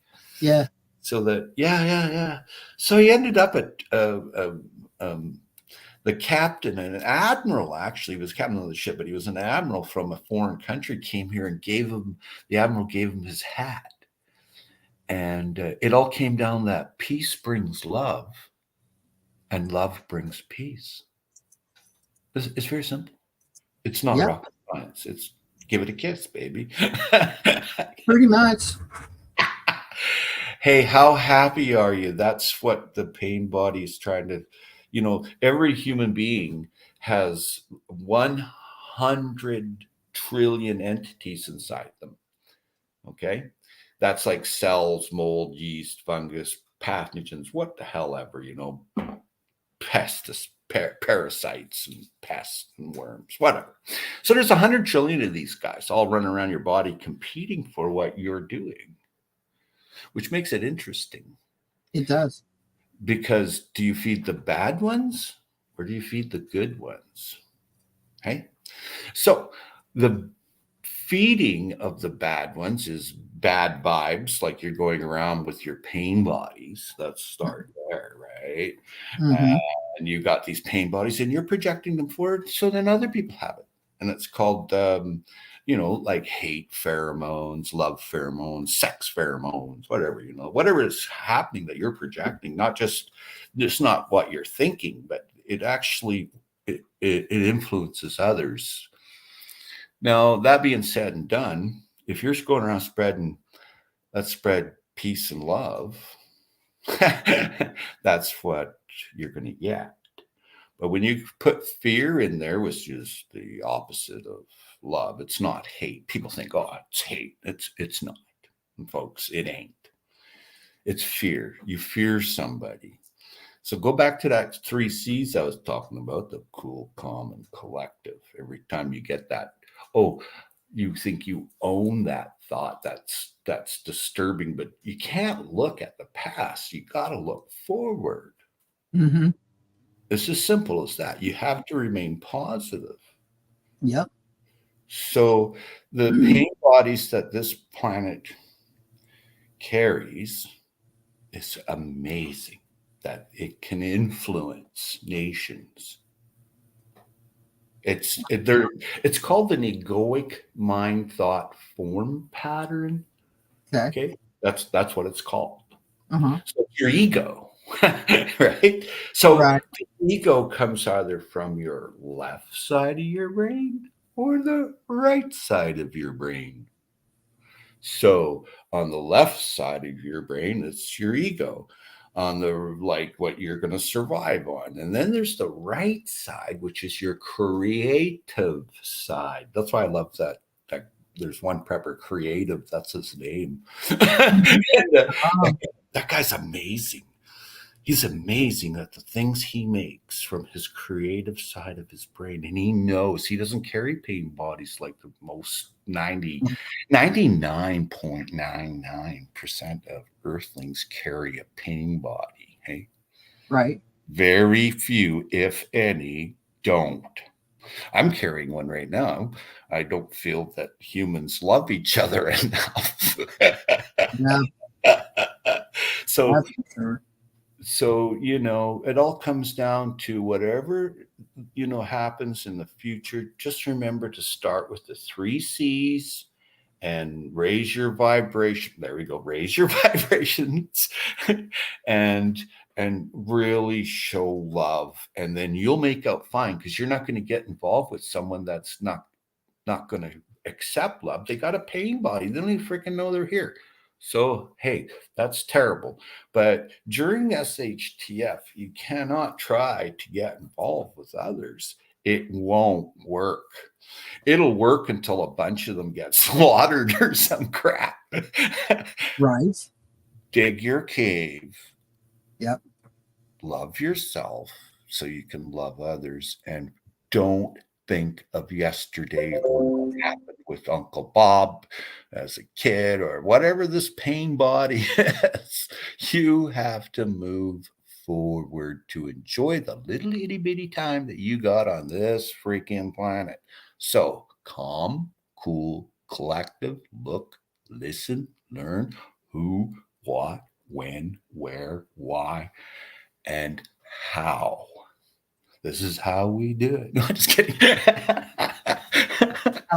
Yeah. So that yeah. So he ended up at the captain, and an admiral, actually. He was captain of the ship, but he was an admiral from a foreign country, came here and the admiral gave him his hat. And it all came down that peace brings love and love brings peace. It's very simple. It's not Yep. rocket science. It's give it a kiss, baby. Pretty much. Hey, how happy are you? That's what the pain body is trying to, every human being has 100 trillion entities inside them. Okay. That's like cells, mold, yeast, fungus, pathogens, what the hell ever, pests, parasites and pests and worms, whatever. So there's 100 trillion of these guys all running around your body competing for what you're doing, which makes it interesting. It does. Because do you feed the bad ones or do you feed the good ones? Okay. So the feeding of the bad ones is bad vibes, like you're going around with your pain bodies. Let's start there, right? Mhm. And you got these pain bodies and you're projecting them forward so then other people have it. And it's called, like hate pheromones, love pheromones, sex pheromones, whatever, whatever is happening that you're projecting, not just not what you're thinking, but it actually, it influences others. Now, that being said and done, if you're going around let's spread peace and love, that's what you're going to get. But when you put fear in there, which is the opposite of love, it's not hate. People think, oh, it's hate. It's not. And folks, it ain't. It's fear. You fear somebody. So go back to that 3 C's I was talking about, the cool, calm, and collective. Every time you get that, you think you own that thought, that's disturbing, but you can't look at the past. You got to look forward. Mhm. It's as simple as that. You have to remain positive. Yep. So the pain bodies that this planet carries is amazing, that it can influence nations. It's called the egoic mind thought form pattern. Okay. That's what it's called. Uh-huh. So it's your ego, right? So Right. the ego comes either from your left side of your brain or the right side of your brain? So on the left side of your brain, it's your ego. On the like what you're going to survive on. And then there's the right side, which is your creative side. That's why I love that there's one prepper creative, that's his name. And, Wow. that guy's amazing. He's amazing at the things he makes from his creative side of his brain. And he knows he doesn't carry pain bodies like the most 99.99% of earthlings carry a pain body. Hey, Right. very few, if any, don't. I'm carrying one right now. I don't feel that humans love each other enough. Yeah, So that's for sure. so it all comes down to whatever happens in the future. Just remember to start with the 3 C's and raise your vibration. There we go. Raise your vibrations and really show love, and then you'll make out fine, because you're not going to get involved with someone that's not going to accept love. They got a pain body. They don't even freaking know they're here. So, hey, that's terrible. But during SHTF, you cannot try to get involved with others. It won't work. It'll work until a bunch of them get slaughtered or some crap. Right. Dig your cave. Yep. Love yourself so you can love others, and don't think of yesterday or what happened with Uncle Bob as a kid or whatever this pain body is. You have to move forward to enjoy the little itty bitty time that you got on this freaking planet. So calm, cool, collective, look, listen, learn who, what, when, where, why, and how. This is how we do it. No, I'm just kidding. I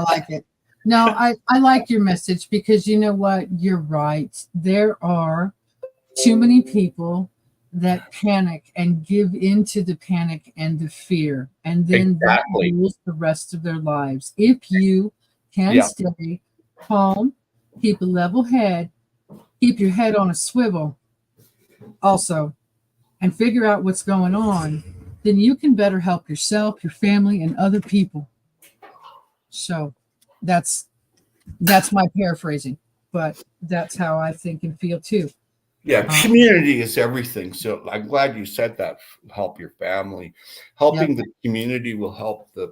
like it. No, I like your message, because you know what? You're right. There are too many people that panic and give into the panic and the fear, and then that Exactly. rules the rest of their lives. If you can Yeah. stay calm, keep a level head, keep your head on a swivel also, and figure out what's going on, then you can better help yourself, your family, and other people. So that's my paraphrasing, but that's how I think and feel too. Yeah, Um, community is everything. So I'm glad you said that. Help your family. Helping the community will help the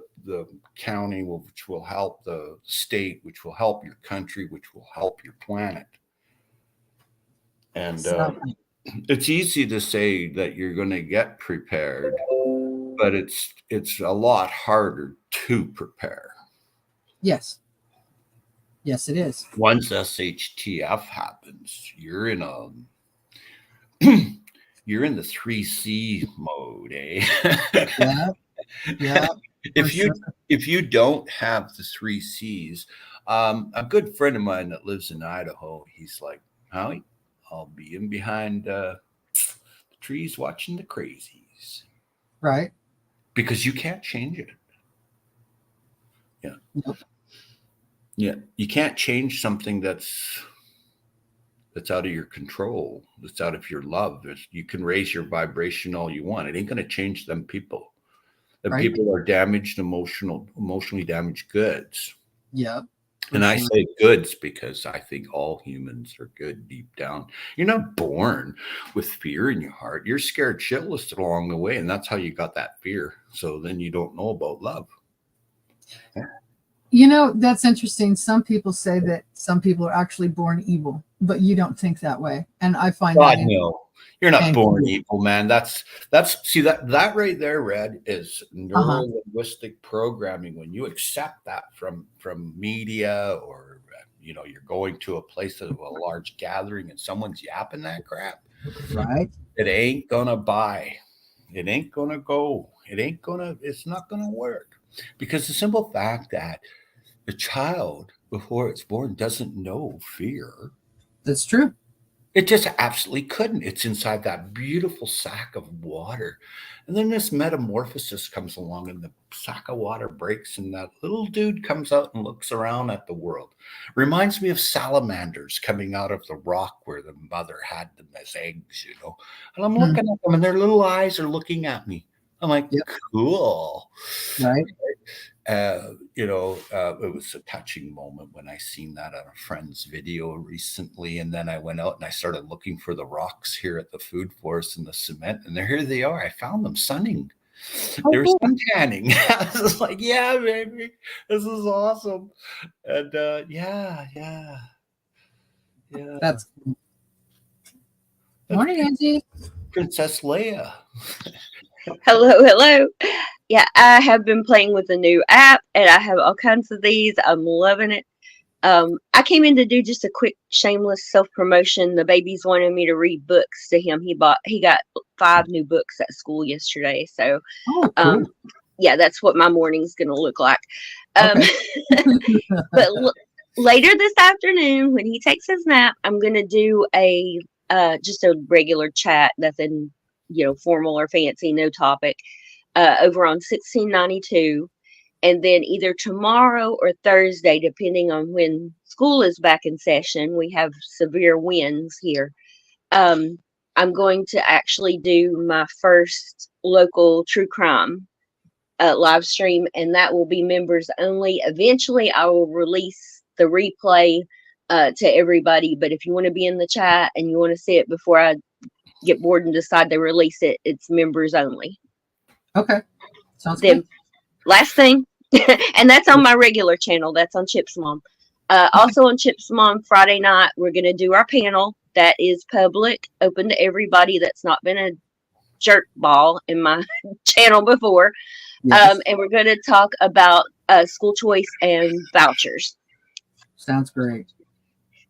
county, which will help the state, which will help your country, which will help your planet. And so, it's easy to say that you're going to get prepared, but it's a lot harder to prepare. yes, it is. Once SHTF happens, you're in the 3C mode, eh? Yeah, yeah, for if you sure. if you don't have the 3 C's, a good friend of mine that lives in Idaho, he's like, Howie, I'll be in behind the trees watching the crazies, Right. because you can't change it. Yeah. Nope. Yeah, you can't change something that's out of your control, that's out of your love. You can raise your vibration all you want. It ain't going to change them people. The Right. people are damaged, emotionally damaged goods. Yep. for And I sure. say goods because I think all humans are good deep down. You're not born with fear in your heart. You're scared shitless along the way, and that's how you got that fear. So then you don't know about love. You know, that's interesting. Some people say that some people are actually born evil, but you don't think that way. And I find God, that no. You're not Thank born you. evil, man. That's see that right there, Red, is neuro-linguistic programming. When you accept that from media, or you're going to a place of a large gathering and someone's yapping that crap, right. it ain't gonna buy. It ain't gonna go. It's not gonna work. Because the simple fact that the child before it's born doesn't know fear. That's true. It just absolutely couldn't. It's inside that beautiful sack of water. And then this metamorphosis comes along, and the sack of water breaks, and that little dude comes out and looks around at the world. Reminds me of salamanders coming out of the rock where the mother had them as eggs, you know. And I'm Hmm. looking at them, and their little eyes are looking at me. I'm like, Yep. cool. Right. It was a touching moment when I seen that on a friend's video recently. And then I went out and I started looking for the rocks here at the food forest and the cement. And here they are. I found them sunning. Oh, They were cool. sun tanning. I was just like, yeah, baby, this is awesome. And yeah. That's cool. Morning, Angie. Princess Leia. Hello. Yeah, I have been playing with a new app and I have all kinds of these. I'm loving it. I came in to do just a quick shameless self-promotion. The baby's wanted me to read books to him. He got 5 new books at school yesterday. So Oh, cool. yeah, that's what my morning's gonna look like. Okay. But later this afternoon, when he takes his nap, I'm gonna do a just a regular chat, nothing, formal or fancy, no topic, over on 1692. And then either tomorrow or Thursday, depending on when school is back in session, we have severe winds here. I'm going to actually do my first local true crime live stream, and that will be members only. Eventually, I will release the replay to everybody. But if you want to be in the chat and you want to see it before I get bored and decide to release it, it's members only. Okay. Sounds Then good. last thing, and that's on my regular channel. That's on Chip's Mom. Also on Chip's Mom Friday night, we're going to do our panel. That is public, open to everybody that's not been a jerk ball in my channel before. Yes. And we're going to talk about school choice and vouchers. Sounds great.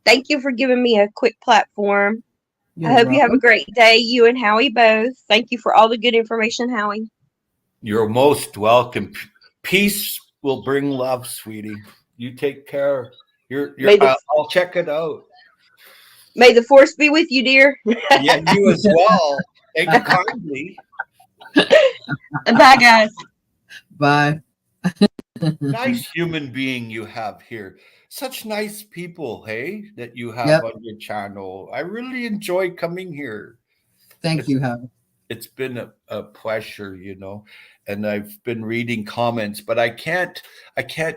Thank you for giving me a quick platform. You're I hope you have a welcome. great day, you and Howie both. Thank you for all the good information, Howie. You're most welcome. Peace will bring love, sweetie. You take care. I'll check it out. May the force be with you, dear. Yeah, you as well. Thank you kindly. Bye, guys. Bye. Nice human being you have here. Such nice people, hey, that you have Yep. on your channel. I really enjoy coming here. Thank you, Howie. It's been a pleasure, and I've been reading comments, but I can't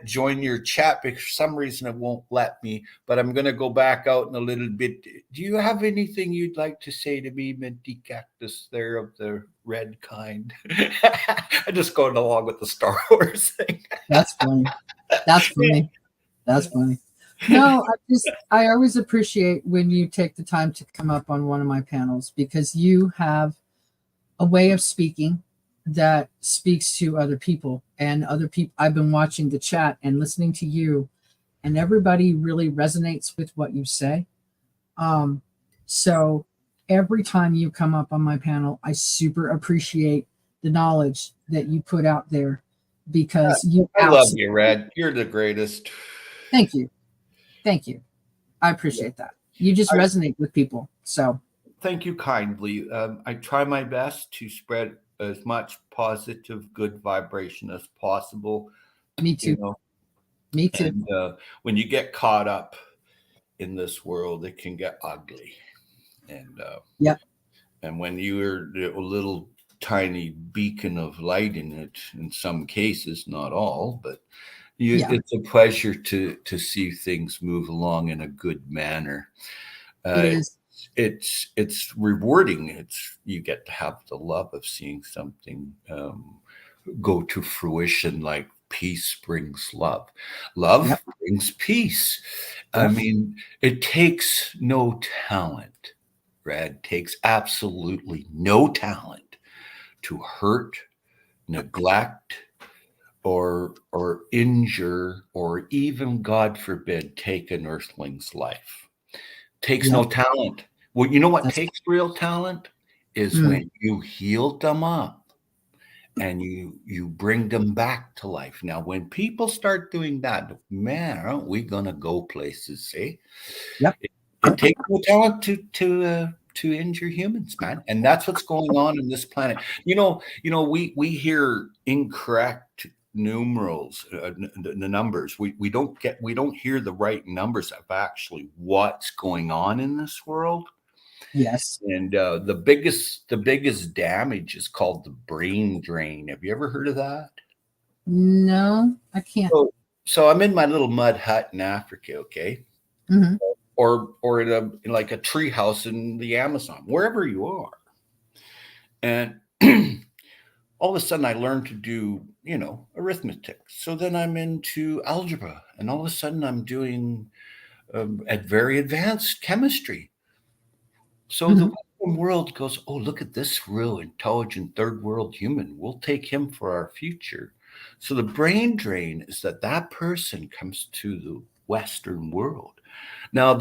join your chat because for some reason it won't let me. But I'm going to go back out in a little bit. Do you have anything you'd like to say to me, Minty Cactus, there of the red kind? I'm just going along with the Star Wars thing. That's funny. That's funny. That's funny. No, I always appreciate when you take the time to come up on one of my panels because you have a way of speaking that speaks to other people and other people. I've been watching the chat and listening to you, and everybody really resonates with what you say. So every time you come up on my panel, I super appreciate the knowledge that you put out there because I love you, Red. You're the greatest. Thank you. I appreciate that. You just resonate with people. So thank you kindly. I try my best to spread as much positive, good vibration as possible. Me too. Me too. And when you get caught up in this world, it can get ugly. And and when you're a little tiny beacon of light in it, in some cases, not all, but it's a pleasure to see things move along in a good manner. It is. It's rewarding. You get to have the love of seeing something go to fruition, like peace brings love. Love brings peace. I mean, it takes no talent. Red takes absolutely no talent to hurt, neglect, or injure, or even, God forbid, take an earthling's life. Takes no talent. Well, you know what takes real talent is when you heal them up and you bring them back to life. Now, when people start doing that, man, aren't we gonna go places? Eh? Yep. it takes no talent to injure humans, man, and that's what's going on in this planet. We hear incorrect numerals, the numbers. We don't hear the right numbers of actually what's going on in this world. Yes. And the biggest damage is called the brain drain. Have you ever heard of that? No, I can't. So I'm in my little mud hut in Africa, okay, Mhm. or in like a tree house in the Amazon, wherever you are, and all of a sudden I learned to do arithmetic. So then I'm into algebra, and all of a sudden I'm doing at very advanced chemistry. So the Mhm. Western world goes, oh, look at this real intelligent third world human. We'll take him for our future. So the brain drain is that person comes to the Western world. Now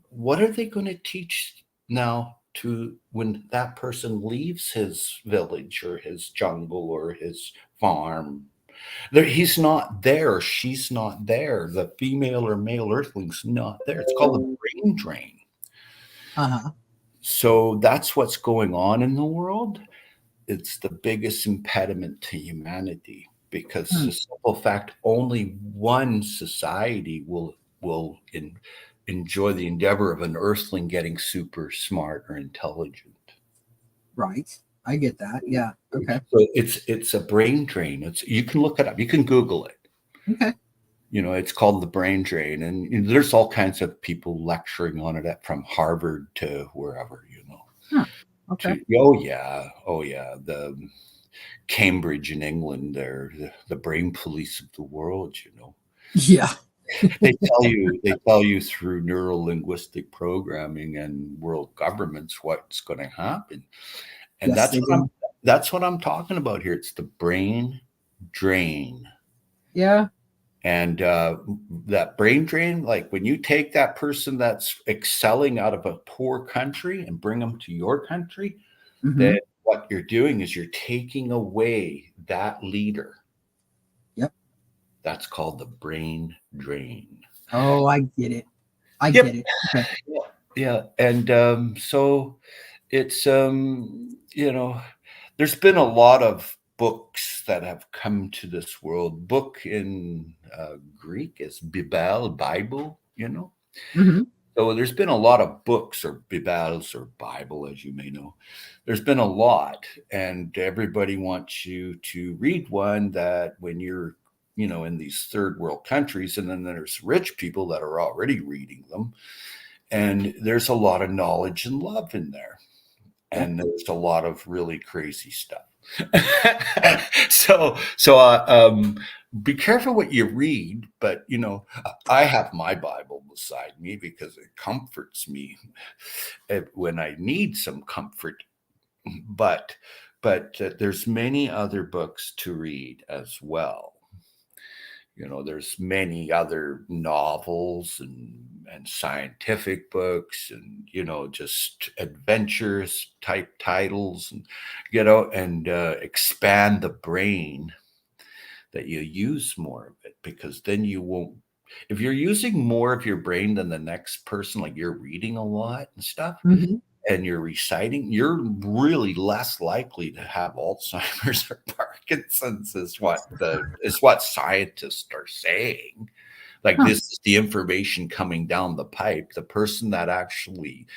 what are they going to teach now to when that person leaves his village or his jungle or his farm? He's not there, she's not there. The female or male earthling's not there. It's called the brain drain. Uh-huh. So that's what's going on in the world. It's the biggest impediment to humanity because the simple fact only one society will enjoy the endeavor of an earthling getting super smart or intelligent. Right. I get that. Yeah. Okay. So it's a brain drain. You can look it up. You can Google it. Okay. It's called the brain drain, and there's all kinds of people lecturing on it from Harvard to wherever. Okay. Oh yeah, the Cambridge in England, they're the brain police of the world. Yeah. They tell you through neuro-linguistic programming and world governments what's going to happen, and Yes, that's what I'm talking about here. It's the brain drain. Yeah. And that brain drain, like when you take that person that's excelling out of a poor country and bring them to your country, Mhm. then what you're doing is you're taking away that leader. Yep. That's called the brain drain. Oh, I get it. I get it. Okay. Yeah. And so it's, there's been a lot of books that have come to this world. Book in Greek is Bible, Mhm. So there's been a lot of books or Bibles or Bible, as you may know. There's been a lot, and everybody wants you to read one that when you're, in these third world countries, and then there's rich people that are already reading them, and there's a lot of knowledge and love in there, and there's a lot of really crazy stuff. So be careful what you read, but I have my Bible beside me because it comforts me when I need some comfort. But there's many other books to read as well. There's many other novels and scientific books and just adventurous type titles and and expand the brain, that you use more of it, because then you won't, if you're using more of your brain than the next person, like you're reading a lot and stuff Mhm. and you're reciting, you're really less likely to have Alzheimer's or Parkinson's, is what scientists are saying. Like, this is the information coming down the pipe. The person that actually,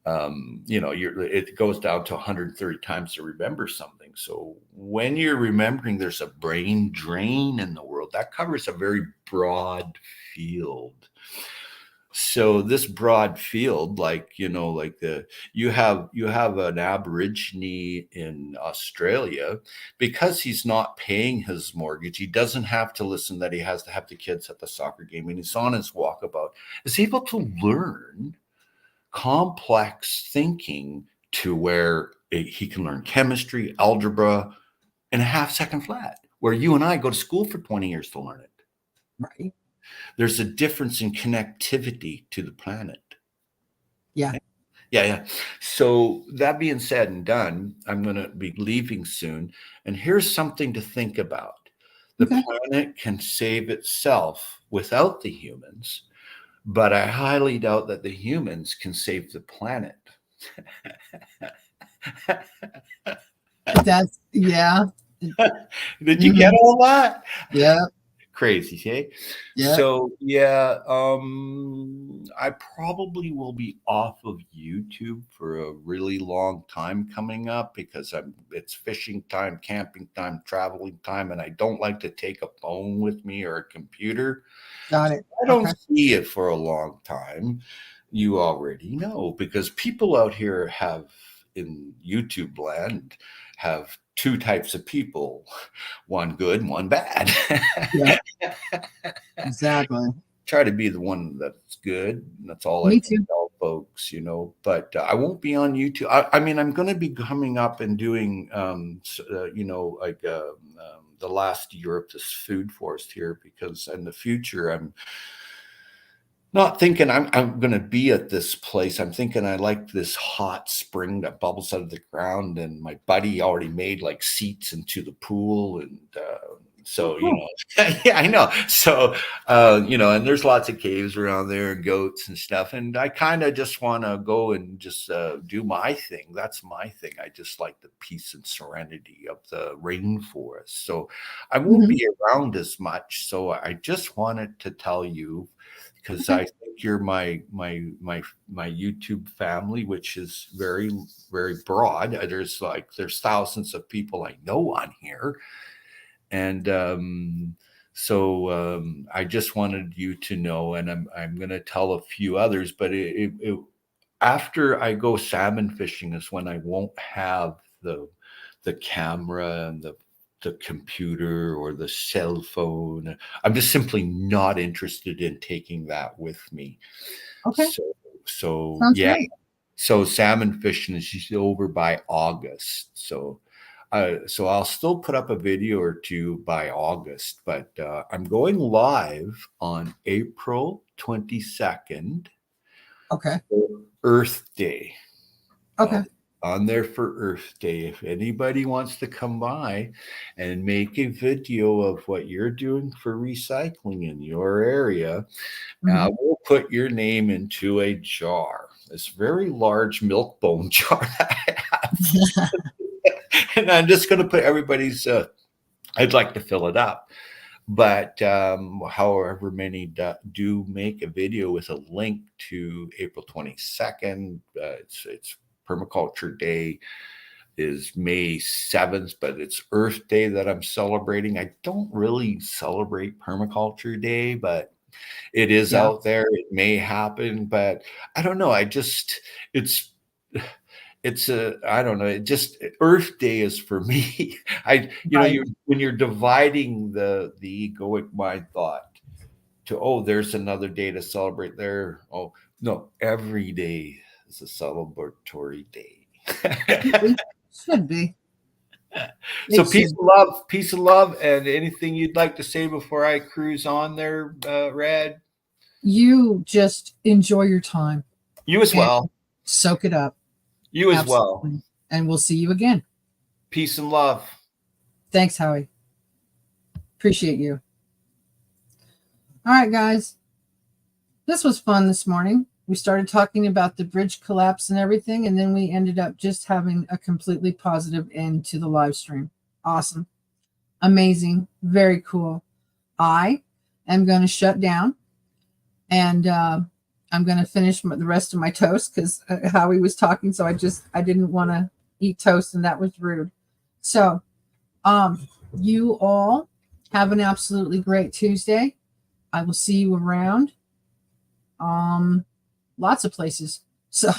it goes down to 130 times to remember something. So when you're remembering, there's a brain drain in the world that covers a very broad field. So this broad field, you have an Aborigine in Australia, because he's not paying his mortgage, he doesn't have to listen that he has to have the kids at the soccer game, and he's on his walkabout, is able to learn complex thinking to where he can learn chemistry, algebra in a half-second flat, where you and I go to school for 20 years to learn it. Right. There's a difference in connectivity to the planet. Yeah. Yeah. So that being said and done, I'm going to be leaving soon. And here's something to think about. The Okay. planet can save itself without the humans but I highly doubt that the humans can save the planet. That's yeah. Did you get all that? Yeah. Crazy, hey? Yeah. So yeah, I probably will be off of YouTube for a really long time coming up because it's fishing time, camping time, traveling time, and I don't like to take a phone with me or a computer. Got it. I don't Okay. see it for a long time. You already know because people out here have in YouTube land have two types of people, one good and one bad. Yeah. Exactly. Try to be the one that's good. That's all I Me can too. tell folks, But I won't be on YouTube. I mean, I'm going to be coming up and doing, the last year of this food forest here because in the future I'm not thinking I'm going to be at this place. I'm thinking I like this hot spring that bubbles out of the ground, and my buddy already made like seats into the pool, and so Cool. yeah, I know. So and there's lots of caves around there and goats and stuff, and I kind of just want to go and just do my thing. That's my thing. I just like the peace and serenity of the rainforest. So I won't be around as much. So I just wanted to tell you because Okay. I think you're my YouTube family, which is very, very broad. There's thousands of people I know on here, and I just wanted you to know, and I'm going to tell a few others, but after I go salmon fishing is when I won't have the camera and the computer or the cell phone. I'm just simply not interested in taking that with me. Okay. So Sounds yeah. great. So salmon fishing is usually over by August. So I'll still put up a video or two by August, but I'm going live on April 22nd Okay. for Earth Day. Okay. On there for Earth Day. If anybody wants to come by and make a video of what you're doing for recycling in your area, I will put your name into a jar. This very large milk bone jar that I have. And I'm just going to put everybody's, I'd like to fill it up. But however many do make a video with a link to April 22nd, it's Permaculture Day is May 7th, but it's Earth Day that I'm celebrating. I don't really celebrate Permaculture Day, but it is Yeah. out there. It may happen, but I don't know. I don't know. It just Earth Day is for me. Right. When you're dividing the egoic mind thought to, there's another day to celebrate there. Oh no, every day is a celebratory day. Should be. So It peace should. and love, and anything you'd like to say before I cruise on there, Rad? You just enjoy your time You as and well. soak it up. You as well. Absolutely. And we'll see you again. Peace and love. Thanks, Howie. Appreciate you. All right, guys. This was fun this morning. We started talking about the bridge collapse and everything, and then we ended up just having a completely positive end to the live stream. Awesome. Amazing. Very cool. I am going to shut down, and I'm going to finish the rest of my toast because Howie was talking, so I didn't want to eat toast, and that was rude. So you all have an absolutely great Tuesday. I will see you around. Lots of places. So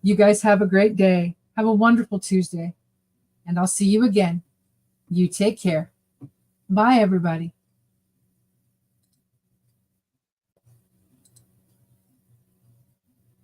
you guys have a great day. Have a wonderful Tuesday. And I'll see you again. You take care. Bye, everybody.